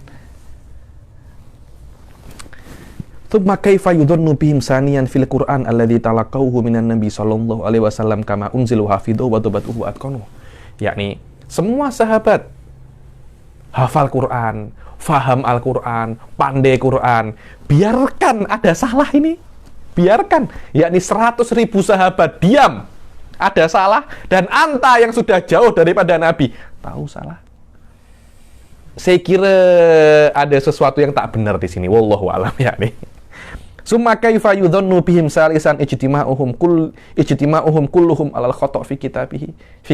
Tsumma kaifa yudhannu bihim saniyan fil Qur'an alladzi talaqawhu minan nabi sallallahu alaihi wasallam kama unzilu hafidu wa tabatuhu atqanu. Yakni semua sahabat hafal Quran, faham Al-Quran, pandai Quran, biarkan ada salah ini, biarkan. Yakni 100.000 sahabat diam, ada salah, dan anta yang sudah jauh daripada Nabi tahu salah. Saya kira ada sesuatu yang tak benar di sini. Wallahu a'lam yakni. Summa kaifa yudhannu bihim salisan ijtima'uhum kulluhum alal khata' fi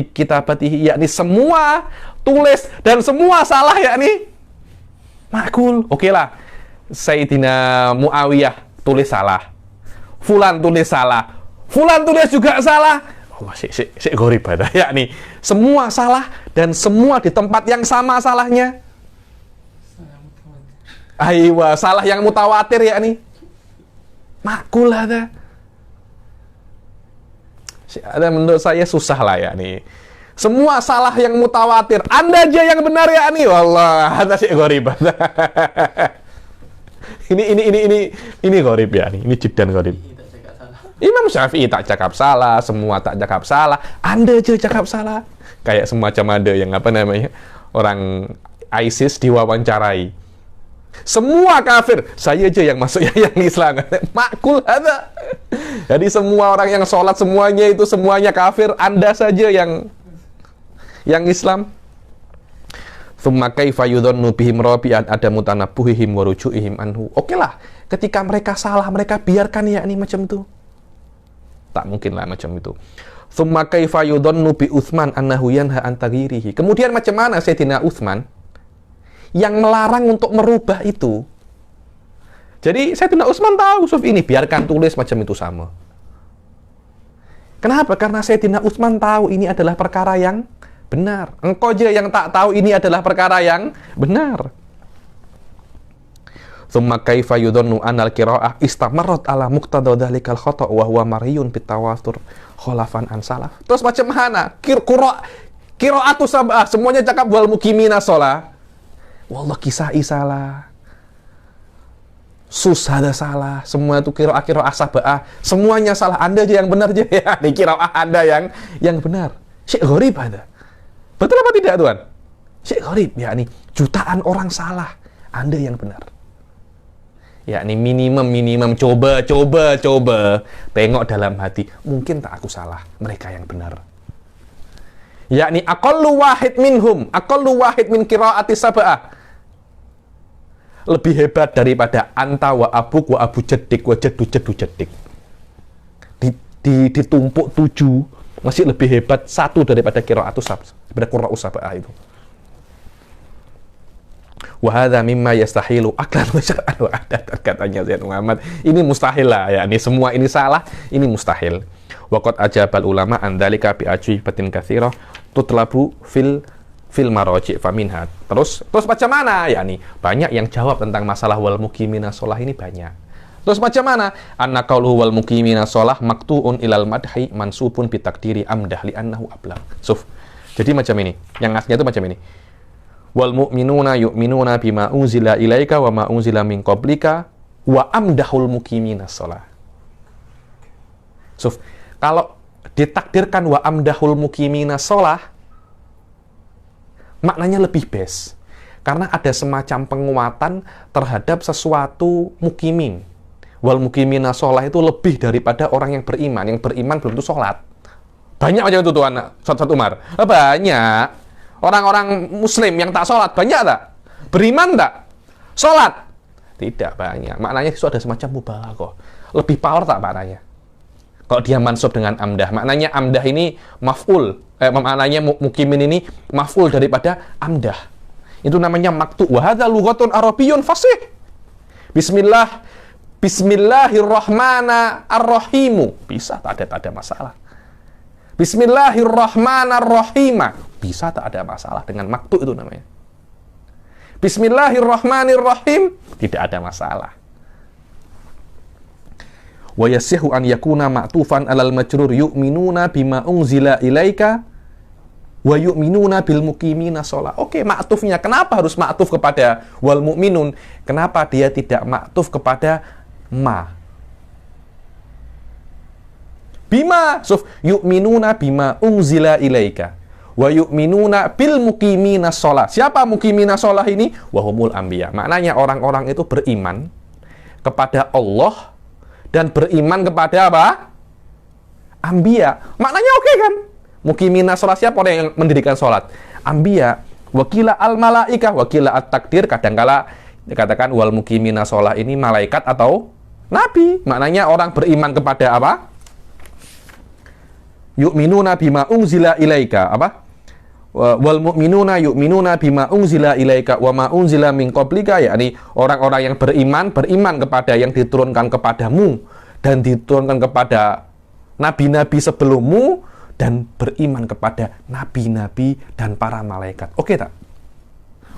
kitabatihi, yakni semua tulis dan semua salah, yakni makul. Oke lah, Sayyidina Muawiyah tulis salah, fulan tulis salah, fulan tulis juga salah. Oh, sik gorib ada, yakni semua salah dan semua di tempat yang sama salahnya. Aywa, salah yang mutawatir yakni makul ada. Menurut saya susah lah ya nih. Semua salah yang mutawatir. Anda aja yang benar ya nih. Wallah, ada sih gharib. Ini gharib ya nih. Ini jiddan gharib. Imam Syafi'i tak cakap salah, semua tak cakap salah. Anda aja cakap salah. Kayak semacam ada yang apa namanya? Orang ISIS diwawancarai. Semua kafir, saya aja yang masuk yang Islam. Makul ada. Jadi semua orang yang sholat semuanya kafir, Anda saja yang Islam. Tsumma kaifa yudhannu bihim rabi'an adamu tanabbuhihim wa ruju'ihim anhu. Oke lah, ketika mereka salah mereka biarkan yakni macam itu. Tak mungkin lah macam itu. Tsumma kaifa yudhannu bi Utsman annahu yanha an taghyirihi. Kemudian macam mana Sayyidina Utsman yang melarang untuk merubah itu? Jadi Sayyidina Utsman tahu ini, biarkan tulis macam itu sama. Kenapa? Karena Sayyidina Utsman tahu ini adalah perkara yang benar. Engkau aja yang tak tahu ini adalah perkara yang benar. Tsumma kaifa yudhannu anal qira'ah istamarrat ala muqtada dzalikal khata' wa huwa mariyun bitawatur khalafan an salaf. Terus macam mana? Qira'atu sab'ah, semuanya cakap wal muqimina shalah. Wallah Kisai salah, Susada salah, semua itu kira-kira sab'ah, semuanya salah. Anda aja yang benar aja ya. Nih kiraah Anda yang benar. Syekh gharib ada. Betul apa tidak Tuan? Syekh gharib yakni jutaan orang salah, Anda yang benar. Yakni minimum coba tengok dalam hati, mungkin tak aku salah, mereka yang benar. Yakni aqallu wahid min qiraati sab'ah, lebih hebat daripada anta wa abuk wa abu jedik wa jedu jedik. Ditumpuk 7 masih lebih hebat 1 daripada qiraatu sab'ah, daripada qira'us sab'ah itu. Wa hadza mimma yastahilu aklan wa syar'an wa adatan, katanya Zaid Muhammad. Ini mustahil lah ya, ini semua ini salah, ini mustahil. Wa qad ajabal ulama an dzalika bi ajwibatin katsirah tutlabu fil maraji' faminha. Terus macam mana? Ya nih, banyak yang jawab tentang masalah wal muqimina shalah ini banyak. Terus macam mana? Anna qauluhu wal muqimina shalah maktu'un ilal madhi mansubun bi takdiri amdah li annahu ablag. Jadi macam ini. Yang aslinya itu macam ini. Wal mu'minuna yu'minuna bima unzila ilaika wa ma unzila min qablika wa amdahul muqimina shalah. Kalau ditakdirkan wa amdahul muqimina shalah, maknanya lebih best. Karena ada semacam penguatan terhadap sesuatu mukimin. Wal mukimina sholah itu lebih daripada orang yang beriman. Yang beriman belum tentu sholat. Banyak macam itu tuh anak Ustaz Umar. Banyak. Orang-orang muslim yang tak sholat, banyak tak? Beriman tak? Sholat? Tidak banyak. Maknanya itu ada semacam mubalaghah. Lebih power tak maknanya? Kalau dia mansub dengan amdah. Maknanya amdah ini maf'ul. Maknanya mukimin ini maf'ul daripada amdah. Itu namanya maktu. Wa hadza lughatun arabiyyun fasih. Bismillahirrahmanirrahim. Bisa, tak ada masalah. Bismillahirrahmanirrahim. Bisa, tak ada masalah. Dengan maktu itu namanya. Bismillahirrahmanirrahim. Tidak ada masalah. Wa yasihu an yakuna ma'tufan alal majrur yu'minuna bima unzila ilaika wa yu'minuna bil muqimina shalah. Oke, ma'tufnya. Kenapa harus ma'tuf kepada wal mu'minun? Kenapa dia tidak ma'tuf kepada ma? Bima, yu'minuna bima unzila ilaika wa yu'minuna bil muqimina shalah. Siapa muqimina shalah ini? Wahumul anbiya. Maknanya orang-orang itu beriman kepada Allah dan beriman kepada apa? Anbiya. Maknanya oke kan? Muqimina shalah, siapa orang yang mendirikan sholat? Anbiya. Wakila al-malaikah, wakila at-takdir. Kadangkala dikatakan wal muqimina shalah ini malaikat atau nabi. Maknanya orang beriman kepada apa? Yu'minuna bima unzila ilaika. Apa? Wal mu'minuna yu'minuna bima unzila ilaika wa ma unzila min qablika, yakni orang-orang yang beriman kepada yang diturunkan kepadamu dan diturunkan kepada nabi-nabi sebelummu dan beriman kepada nabi-nabi dan para malaikat. Oke tak?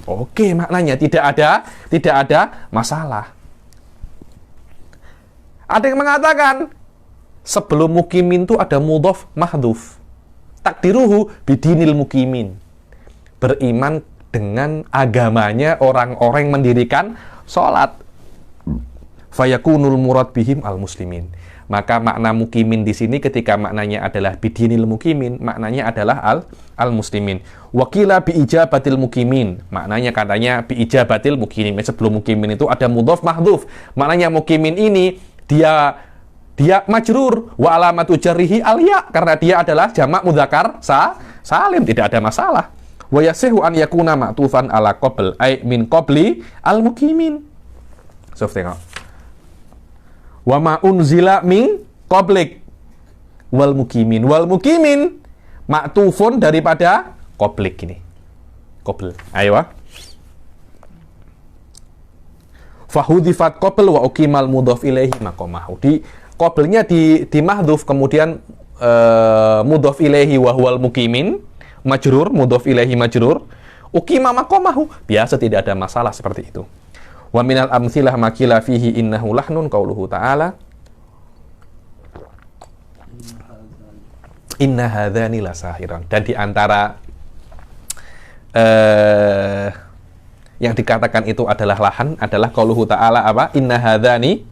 Oke, maknanya tidak ada masalah. Ada yang mengatakan sebelum mukimin itu ada mudhaf mahdhuf. Takdiruhu bidinil mukimin. Beriman dengan agamanya orang-orang yang mendirikan sholat. Fayakunul murad bihim al-muslimin. Maka makna mukimin di sini ketika maknanya adalah bidinil mukimin, maknanya adalah al-muslimin. Wakila biijabatil mukimin. Maknanya katanya biijabatil mukimin. Sebelum mukimin itu ada mudhaf mahdhuf. Maknanya mukimin ini dia majrur wa alamatu jarrihi al-ya, karena dia adalah jamak mudzakkar salim, tidak ada masalah. Wa yasihu an yakuna ma'tufan ala qabl ay min qabli al-muqimin. Tengok. Wa ma unzila min qablik wal muqimin. Wal muqimin ma'tufun daripada qablik ini. Qabl. Ayo. Fahudifat qabl wa uqimal mudhaf ilaihi maqamahu. Qablnya di mahdhuf, kemudian mudhaf ilaihi wa huwal muqimin majrur, mudhaf ilaihi majrur, uqima maqamahu. Biasa, tidak ada masalah seperti itu. Wa minal amtsilah makila fihi innahu lahnun qauluhu ta'ala inna hadzani lasahiran. Dan di antara yang dikatakan itu adalah lahan adalah qauluhu ta'ala apa? Inna hadzani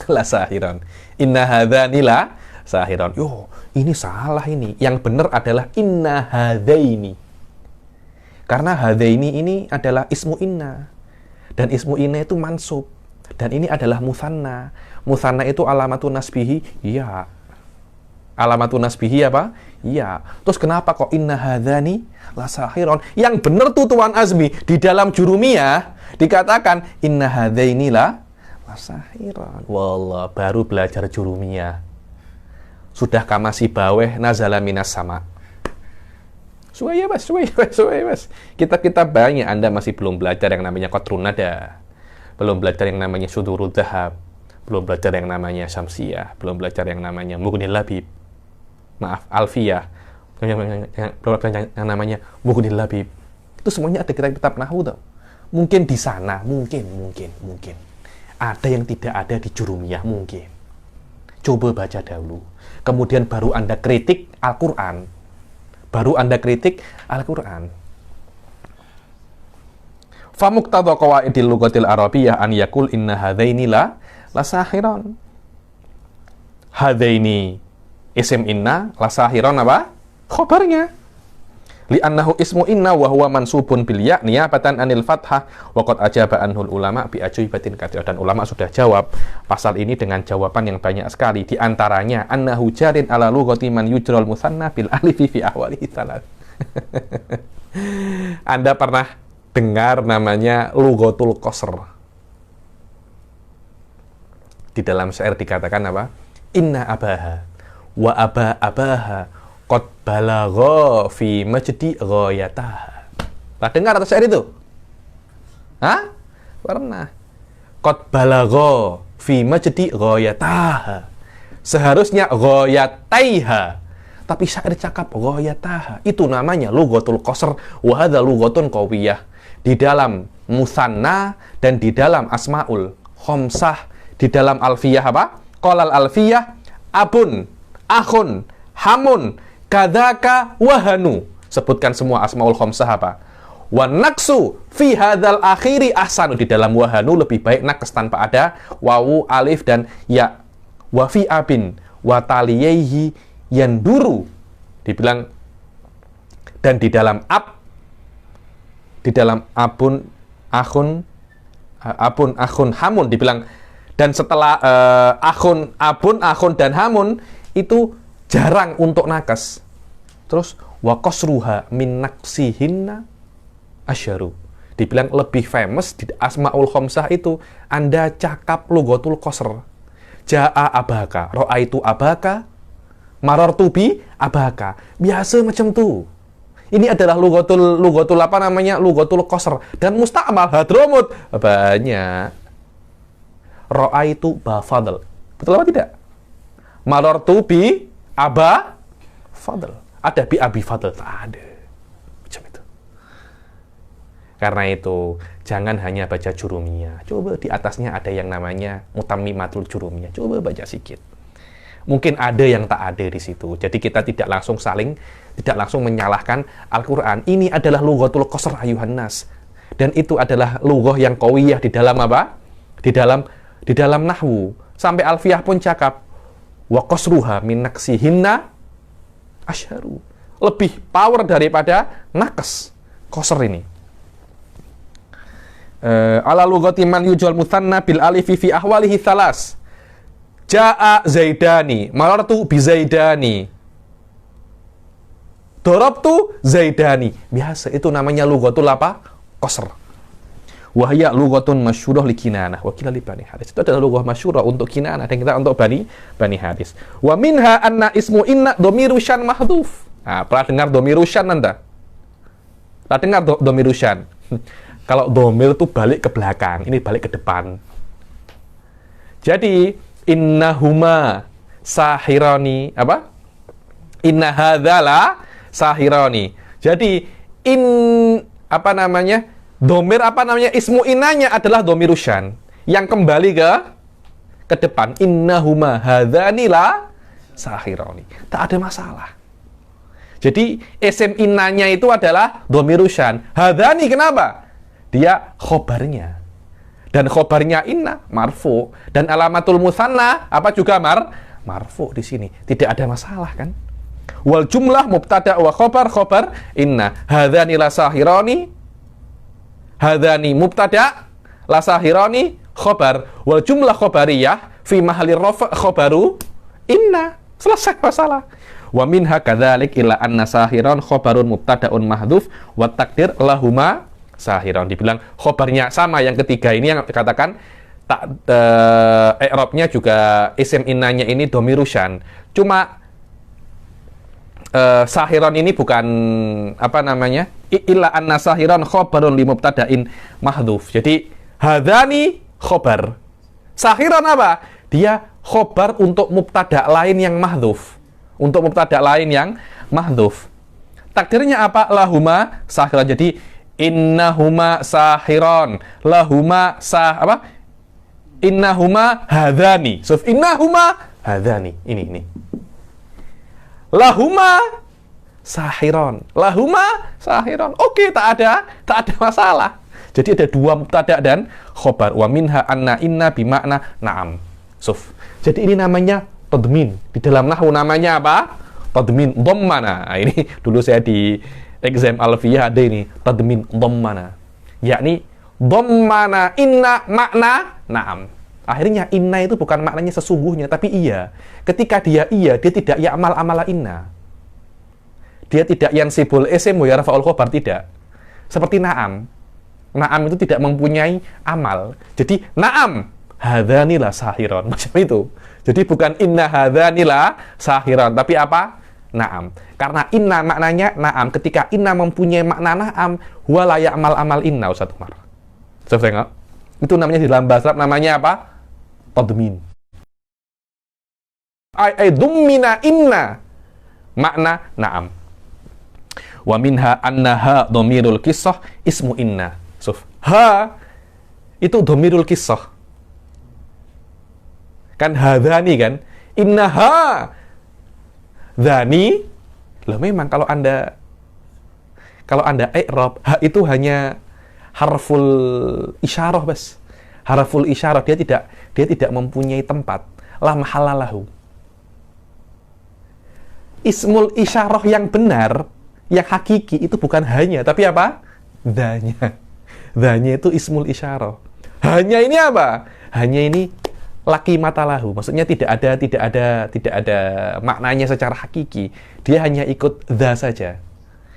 lasahiran. Inna hadzani la sahiran. Yo, ini salah ini. Yang benar adalah inna hadzaini. Karena hadzaini ini adalah ismu inna. Dan ismu inna itu mansub. Dan ini adalah mutsanna. Mutsanna itu alamatun nasbihi ya. Alamatun nasbihi apa? Ya. Terus kenapa kok inna hadzani lasahiran? Yang benar tuh Tuan Azmi, di dalam jurumiyah dikatakan inna hadzaini la lasahiran. Wallah, baru belajar jurumiyah. Sudah kamasi baweh nazala minas sama. Suwe. Kita banyak, Anda masih belum belajar yang namanya qatrun nada, belum belajar yang namanya sudurul dhahab, belum belajar yang namanya syamsiyah, belum belajar yang namanya mughnil labib, alfiyah, belum belajar yang namanya mughnil labib. Itu semuanya ada kitab-kitab nahwu tuh. Mungkin di sana, mungkin ada yang tidak ada di Jurumiyah, mungkin. Coba baca dahulu, kemudian baru Anda kritik Al-Quran. Famuqtadha qawaidil lughatil arabiyyah an yaqul inna hadzaini la sahiran. Hadzaini isim inna, la sahiran apa? Khabarnya. Li'annahu ismu inna wa huwa mansubun bil ya niyabatan anil fathah wa qad ajaba anhul ulama bi ajuibatin katsirah. Dan ulama sudah jawab pasal ini dengan jawaban yang banyak sekali, di antaranya annahu jarin ala lughati man yujral musanna bil alifi fi ahwalihi thalath. Anda pernah dengar namanya lughatul qasr? Di dalam syair dikatakan apa? Inna abaha wa abaha qad balagha fi majdi ghayataha. Pernah dengar atau syair itu? Hah? Pernah. Qad balagha fi majdi ghayataha. Seharusnya ghayataiha. Tapi syair cakap ghayataha. Itu namanya lughatul qasr wa hadza lughatun qawiyah. Di dalam musanna dan di dalam asmaul khamsah, di dalam alfiyah apa? Qalal alfiyah abun, akhun, hamun, kadzaka wahanu. Sebutkan semua asmaul khamsah apa? Wa naqsu fi hadzal akhiri ahsanu. Di dalam wahanu lebih baik naqs tanpa ada wawu, alif dan ya. Wa fi abin wa taliyaihi yanduru. Dibilang dan di dalam abun, akhun, hamun dibilang, dan setelah abun, akhun dan hamun itu jarang untuk nakes. Terus wa qasruha min naqsihinna asyaru. Dibilang lebih famous di asmaul khamsah itu Anda cakap lughatul qasr. Jaa abaka, ra'aitu abaka, marartu bi abaka. Biasa macam tu. Ini adalah lughatul apa namanya? Lughatul qasr, dan musta'mal hadramut banyak. Ra'aitu ba fadl. Betul apa tidak? Marartu bi aba fadl. Ada bi abi fadl? Tak ada. Macam itu. Karena itu, jangan hanya baca Jurumiyah. Coba di atasnya ada yang namanya Mutammimatul Jurumiyah. Coba baca sedikit. Mungkin ada yang tak ada di situ. Jadi kita tidak langsung menyalahkan Al-Quran. Ini adalah lughatul qasr ayuhan nas. Dan itu adalah lughah yang qawiyah di dalam apa? Di dalam nahwu. Sampai Alfiyah pun cakap wa qasruha min naqsihinna asyaru. Lebih power daripada naqs. Qasr ini. Ala lughati man yujal muthanna bil alifi fi ahwalihi thalas. Ja'a zaidani, marartu bi zaidani, darabtu zaidani. Biasa itu namanya lughatul apa? Qasr. Wa hiya lughatun masyhurah li Kinanah wa kila li Bani Haris. Itu adalah lughah masyhurah untuk Kinanah dan kita untuk Bani Haris. Wa minha anna ismu inna dhamiru syan mahdhuf. Nah, pernah dengar dhamiru syan Anda? Pernah dengar dhamiru syan? Kalau dhamir itu balik ke belakang, ini balik ke depan. Jadi innahuma sahirani apa? Inna hadzala sahirani. Jadi apa namanya? Dhamir apa namanya? Ismu innanya adalah dhamirus syan yang kembali ke depan. Innahuma hadzani la sahirani. Tak ada masalah. Jadi isim innanya itu adalah dhamirus syan. Hadzani kenapa? Dia khobarnya. Dan khobarnya inna marfu, dan alamatul musanna apa juga marfu di sini. Tidak ada masalah kan? Wal jumlah mubtada wa khobar inna. Hadzani la sahirani. Hadzani mubtada la sahirani khobar. Wal jumlah khobariyah fi mahalli rafa khobaru inna. Selesai masalah. Wa minha kadzalik illa anna sahiran khobarun mubtadaun mahdhuf wa takdir lahuma sahiran. Dibilang khobarnya sama, yang ketiga ini yang dikatakan i'rabnya juga isim innanya ini dhamirus syan. Cuma sahiron ini bukan apa namanya? Illa anna sahiron khobarun li mubtada'in mahdhuf. Jadi hadzani khobar. Sahiron apa? Dia khobar untuk mubtada' lain yang mahdhuf. Untuk mubtada' lain yang mahdhuf. Takdirnya apa? Lahuma sahiron. Jadi innahuma sahiron. Lahuma apa? Innahuma hadzani. So innahuma hadzani. Ini. Lahuma sahiron. Lahuma sahiron. Oke, tak ada masalah. Jadi ada dua mubtada dan khobar. Wa minha anna inna bimakna na'am. Suf. Jadi ini namanya tadmin. Di dalam nahwu namanya apa? Tadmin dhammana. Nah, ini dulu saya di exam alfiyah ada ini, tadmin dhammana. Yakni dhammana inna makna na'am. Akhirnya inna itu bukan maknanya sesungguhnya, tapi iya. Ketika dia iya, dia tidak ya'mal amala inna. Dia tidak yansibul isim wa yarfa'ul khobar, tidak. Seperti na'am. Na'am itu tidak mempunyai amal. Jadi na'am hadzanila sahiron, macam itu. Jadi bukan inna hadzanila sahiron, tapi apa? Na'am. Karena inna maknanya na'am. Ketika inna mempunyai makna na'am, huwa la ya'mal amal inna, Ustaz Umar. Saya tengok. Itu namanya di dalam bahasa Arab namanya apa? Tadmin. Ai dummina inna makna na'am. Wa minha annaha dhamirul qissah ismu inna. So, ha itu dhamirul qissah. Kan hadzani kan? Innaha dzani. Loh, memang kalau Anda i'rab, ha itu hanya harful isyarah bas. Harful isyarah, dia tidak mempunyai tempat. La mahallalahu. Ismul isyarah yang benar, yang hakiki itu bukan hanya, tapi apa? Dzanya. Dzanya itu ismul isyarah. Hanya ini apa? Hanya ini laki matalahu. Maksudnya tidak ada maknanya secara hakiki. Dia hanya ikut dza saja.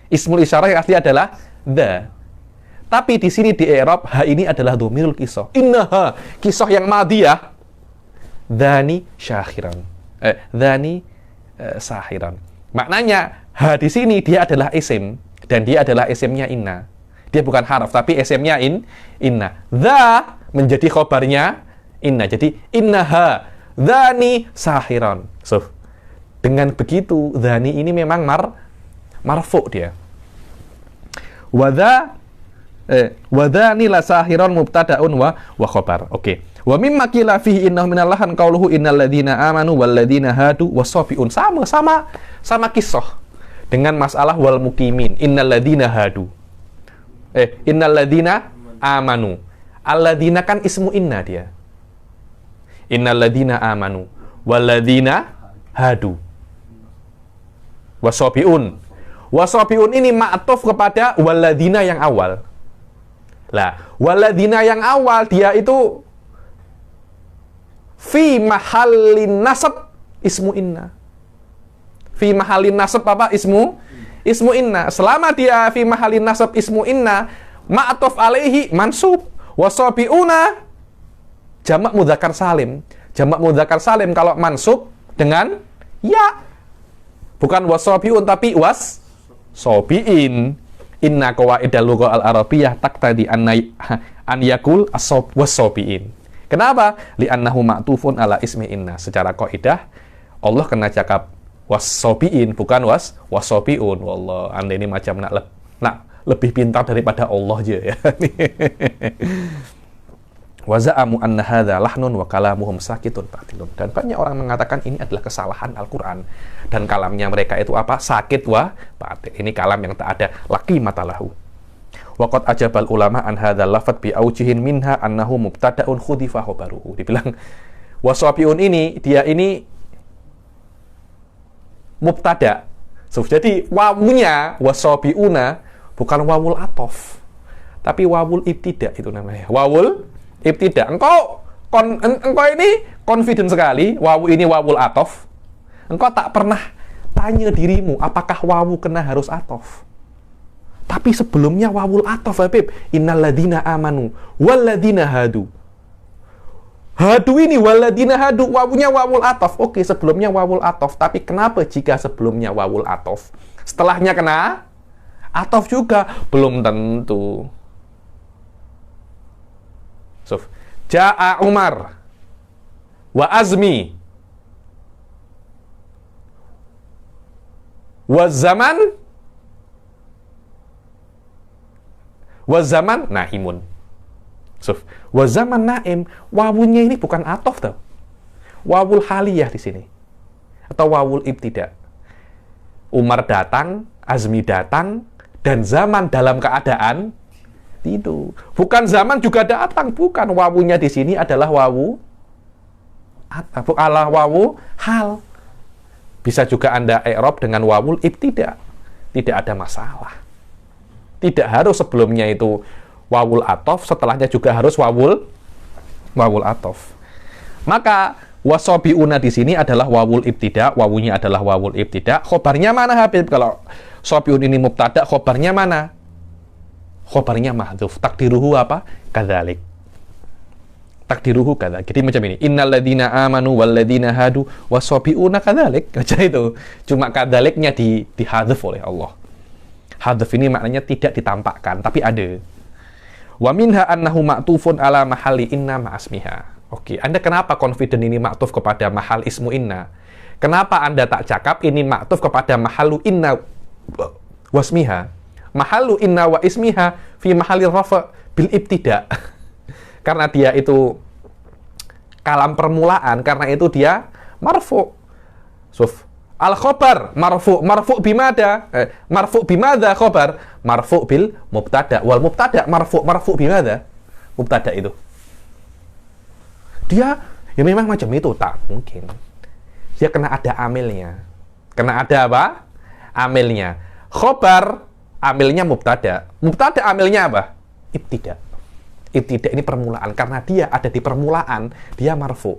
Ismul isyarah yang asli adalah dza. Tapi di sini di i'rab, ha ini adalah dhamirul qissah. Innaha, qissah yang madiyah. Dzani syahiran. Dzani sahiran. Maknanya, ha di sini dia adalah isim. Dan dia adalah isimnya inna. Dia bukan harf, tapi isimnya inna. Dza menjadi khobarnya inna. Jadi, innaha dzani sahiran. So, dengan begitu, dzani ini memang marfu' dia. Wadhani la sahiron mubtada'un wa khobar. Oke. Wa mimma qila fihi innahu minallahan qauluhu innal ladzina amanu wal ladzina hadu wasabiun. Sama kisah dengan masalah wal muqimin. Innal ladzina hadu. Innal ladzina amanu. Alladzina kan ismu inna dia. Innal ladzina amanu wal ladzina hadu wasabiun. Wasabiun ini ma'tuf kepada walladzina yang awal. Lah, walladzina yang awal dia itu fi mahallin nasab ismu inna. Fi mahallin nasab apa? Ismu inna. Selama dia fi mahallin nasab ismu inna, ma'tuf alaihi mansub. Wasabiuna jamak mudzakkar salim. Jamak mudzakkar salim kalau mansub dengan ya. Bukan wasabiun tapi sobiin. Inna qawaidal lughah al-arabiyyah taqtadi an yakul as-sob was-sobiin. Kenapa? Li'annahu ma'tufun ala ismi inna. Secara kaidah Allah kena cakap was-sobiin bukan was-sobiun. Wallah, Anda ini macam nak lebih pintar daripada Allah aja ya. Wa za'amu anna hadza lahnun wa kalamuhum sakitun batilun. Dan banyak orang mengatakan ini adalah kesalahan Al-Qur'an dan kalamnya mereka itu apa? Sakit wa batil. Ini kalam yang tak ada laki matalahu. Wa qad ajabal ulama an hadzal lafadz bi aujihin minha annahu mubtada'un khudifa khabaruhu. Dibilang wasabiun ini dia ini mubtada. So, jadi wawunya wasabiuna bukan wawul atof tapi wawul ibtida itu namanya. Wawul ibtida. Engkau ini confident sekali, wawu ini wawul atof. Engkau tak pernah tanya dirimu, apakah wawu kena harus atof? Tapi sebelumnya wawul atof, Habib. Innal ladzina amanu wal ladzina hadu. Hadu ini waladina hadu, wawunya wawul atof. Oke, sebelumnya wawul atof. Tapi kenapa jika sebelumnya wawul atof, setelahnya kena atof juga? Belum tentu. Ja'a Umar wa azmi wa zaman naimun. Wa zaman naim, wawunya ini bukan atof tuh. Wawul haliyah di sini. Atau wawul ibtida. Umar datang, Azmi datang, dan zaman dalam keadaan tidur. Bukan zaman juga datang, bukan. Wawunya di sini adalah wawu hal. Bisa juga Anda i'rab dengan wawul ibtida. Tidak ada masalah. Tidak harus sebelumnya itu wawul atof, setelahnya juga harus wawul atof. Maka wasobiuna di sini adalah wawul ibtida, wawunya adalah wawul ibtida. Khobarnya mana Habib? Kalau sobiun ini mubtada, khobarnya mana? Khobarnya mahdhuf. Takdiruhu apa? Kadzalik. Takdiruhu kadzalik. Jadi macam ini. Innal ladzina amanu wal ladzina hadu wasobiuna kadzalik. Macam itu. Cuma kadzaliknya dihadzaf oleh Allah. Hadzaf ini maknanya tidak ditampakkan, tapi ada. Wa minha annahu ma'tufun ala mahalli inna ma'asmiha. Oke, Anda kenapa confident ini ma'tuf kepada mahal ismu inna? Kenapa Anda tak cakap ini ma'tuf kepada mahalu inna wasmiha? Mahalu inna wa ismiha fi mahali rafa bil ibtida. Karena dia itu kalam permulaan, karena itu dia marfu. Al-khobar marfu bimada, marfu bimada khobar, marfu bil mubtada, wal mubtada marfu bimada, mubtada itu. Dia ya memang macam itu, tak mungkin. Dia kena ada amilnya. Kena ada apa? Amilnya. Khobar, amilnya mubtada. Mubtada amilnya apa? Ibtida. Ibtida ini permulaan, karena dia ada di permulaan, dia marfu.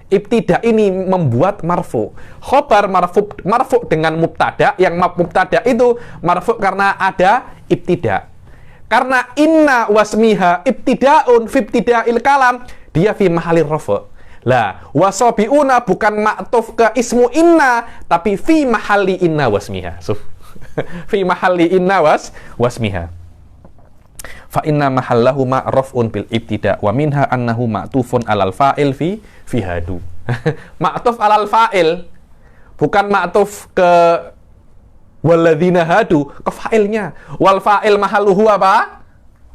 Ibtida ini membuat marfu. Khobar marfu dengan mubtada, yang mubtada itu marfu karena ada ibtida. Karena inna wasmiha ibtidaun fi ibtida'il kalam, dia fi mahalir rafa. Lah, wasabiuna bukan ma'tuf ke ismu inna, tapi fi mahali inna wasmiha. Fi mahali inna wasmiha. Fa inna mahallahu ma'rafun bil ibtida wa minha annahu ma'tufun alal fa'il fi hadu. Ma'tuf alal fa'il, bukan ma'tuf ke walladzina hadu, ke fa'ilnya. Wal fa'il mahalluhu apa?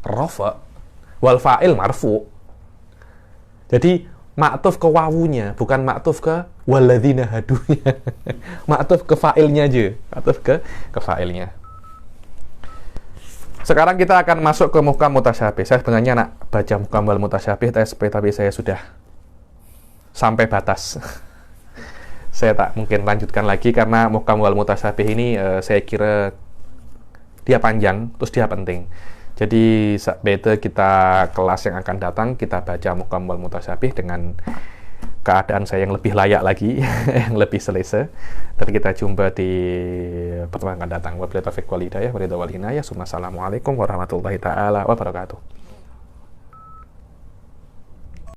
Rafa. Wal fa'il marfu. Jadi ma'tuf ke wawunya, bukan ma'tuf ke walladzina hadunya. Ma'tuf ke fa'ilnya aja. Ma'tuf ke fa'ilnya. Sekarang kita akan masuk ke muhkam mutasyabih. Saya sebenarnya nak baca muhkam wal mutasyabih, tapi saya sudah sampai batas. Saya tak mungkin lanjutkan lagi karena muhkam wal mutasyabih ini saya kira dia panjang, terus dia penting. Jadi beda kita kelas yang akan datang kita baca muhkam wal mutasyabih dengan keadaan saya yang lebih layak lagi, yang lebih selesa. Dan kita jumpa di pertemuan akan datang. Wabillahi taufiq wal hidayah, Assalamualaikum warahmatullahi taala wabarakatuh.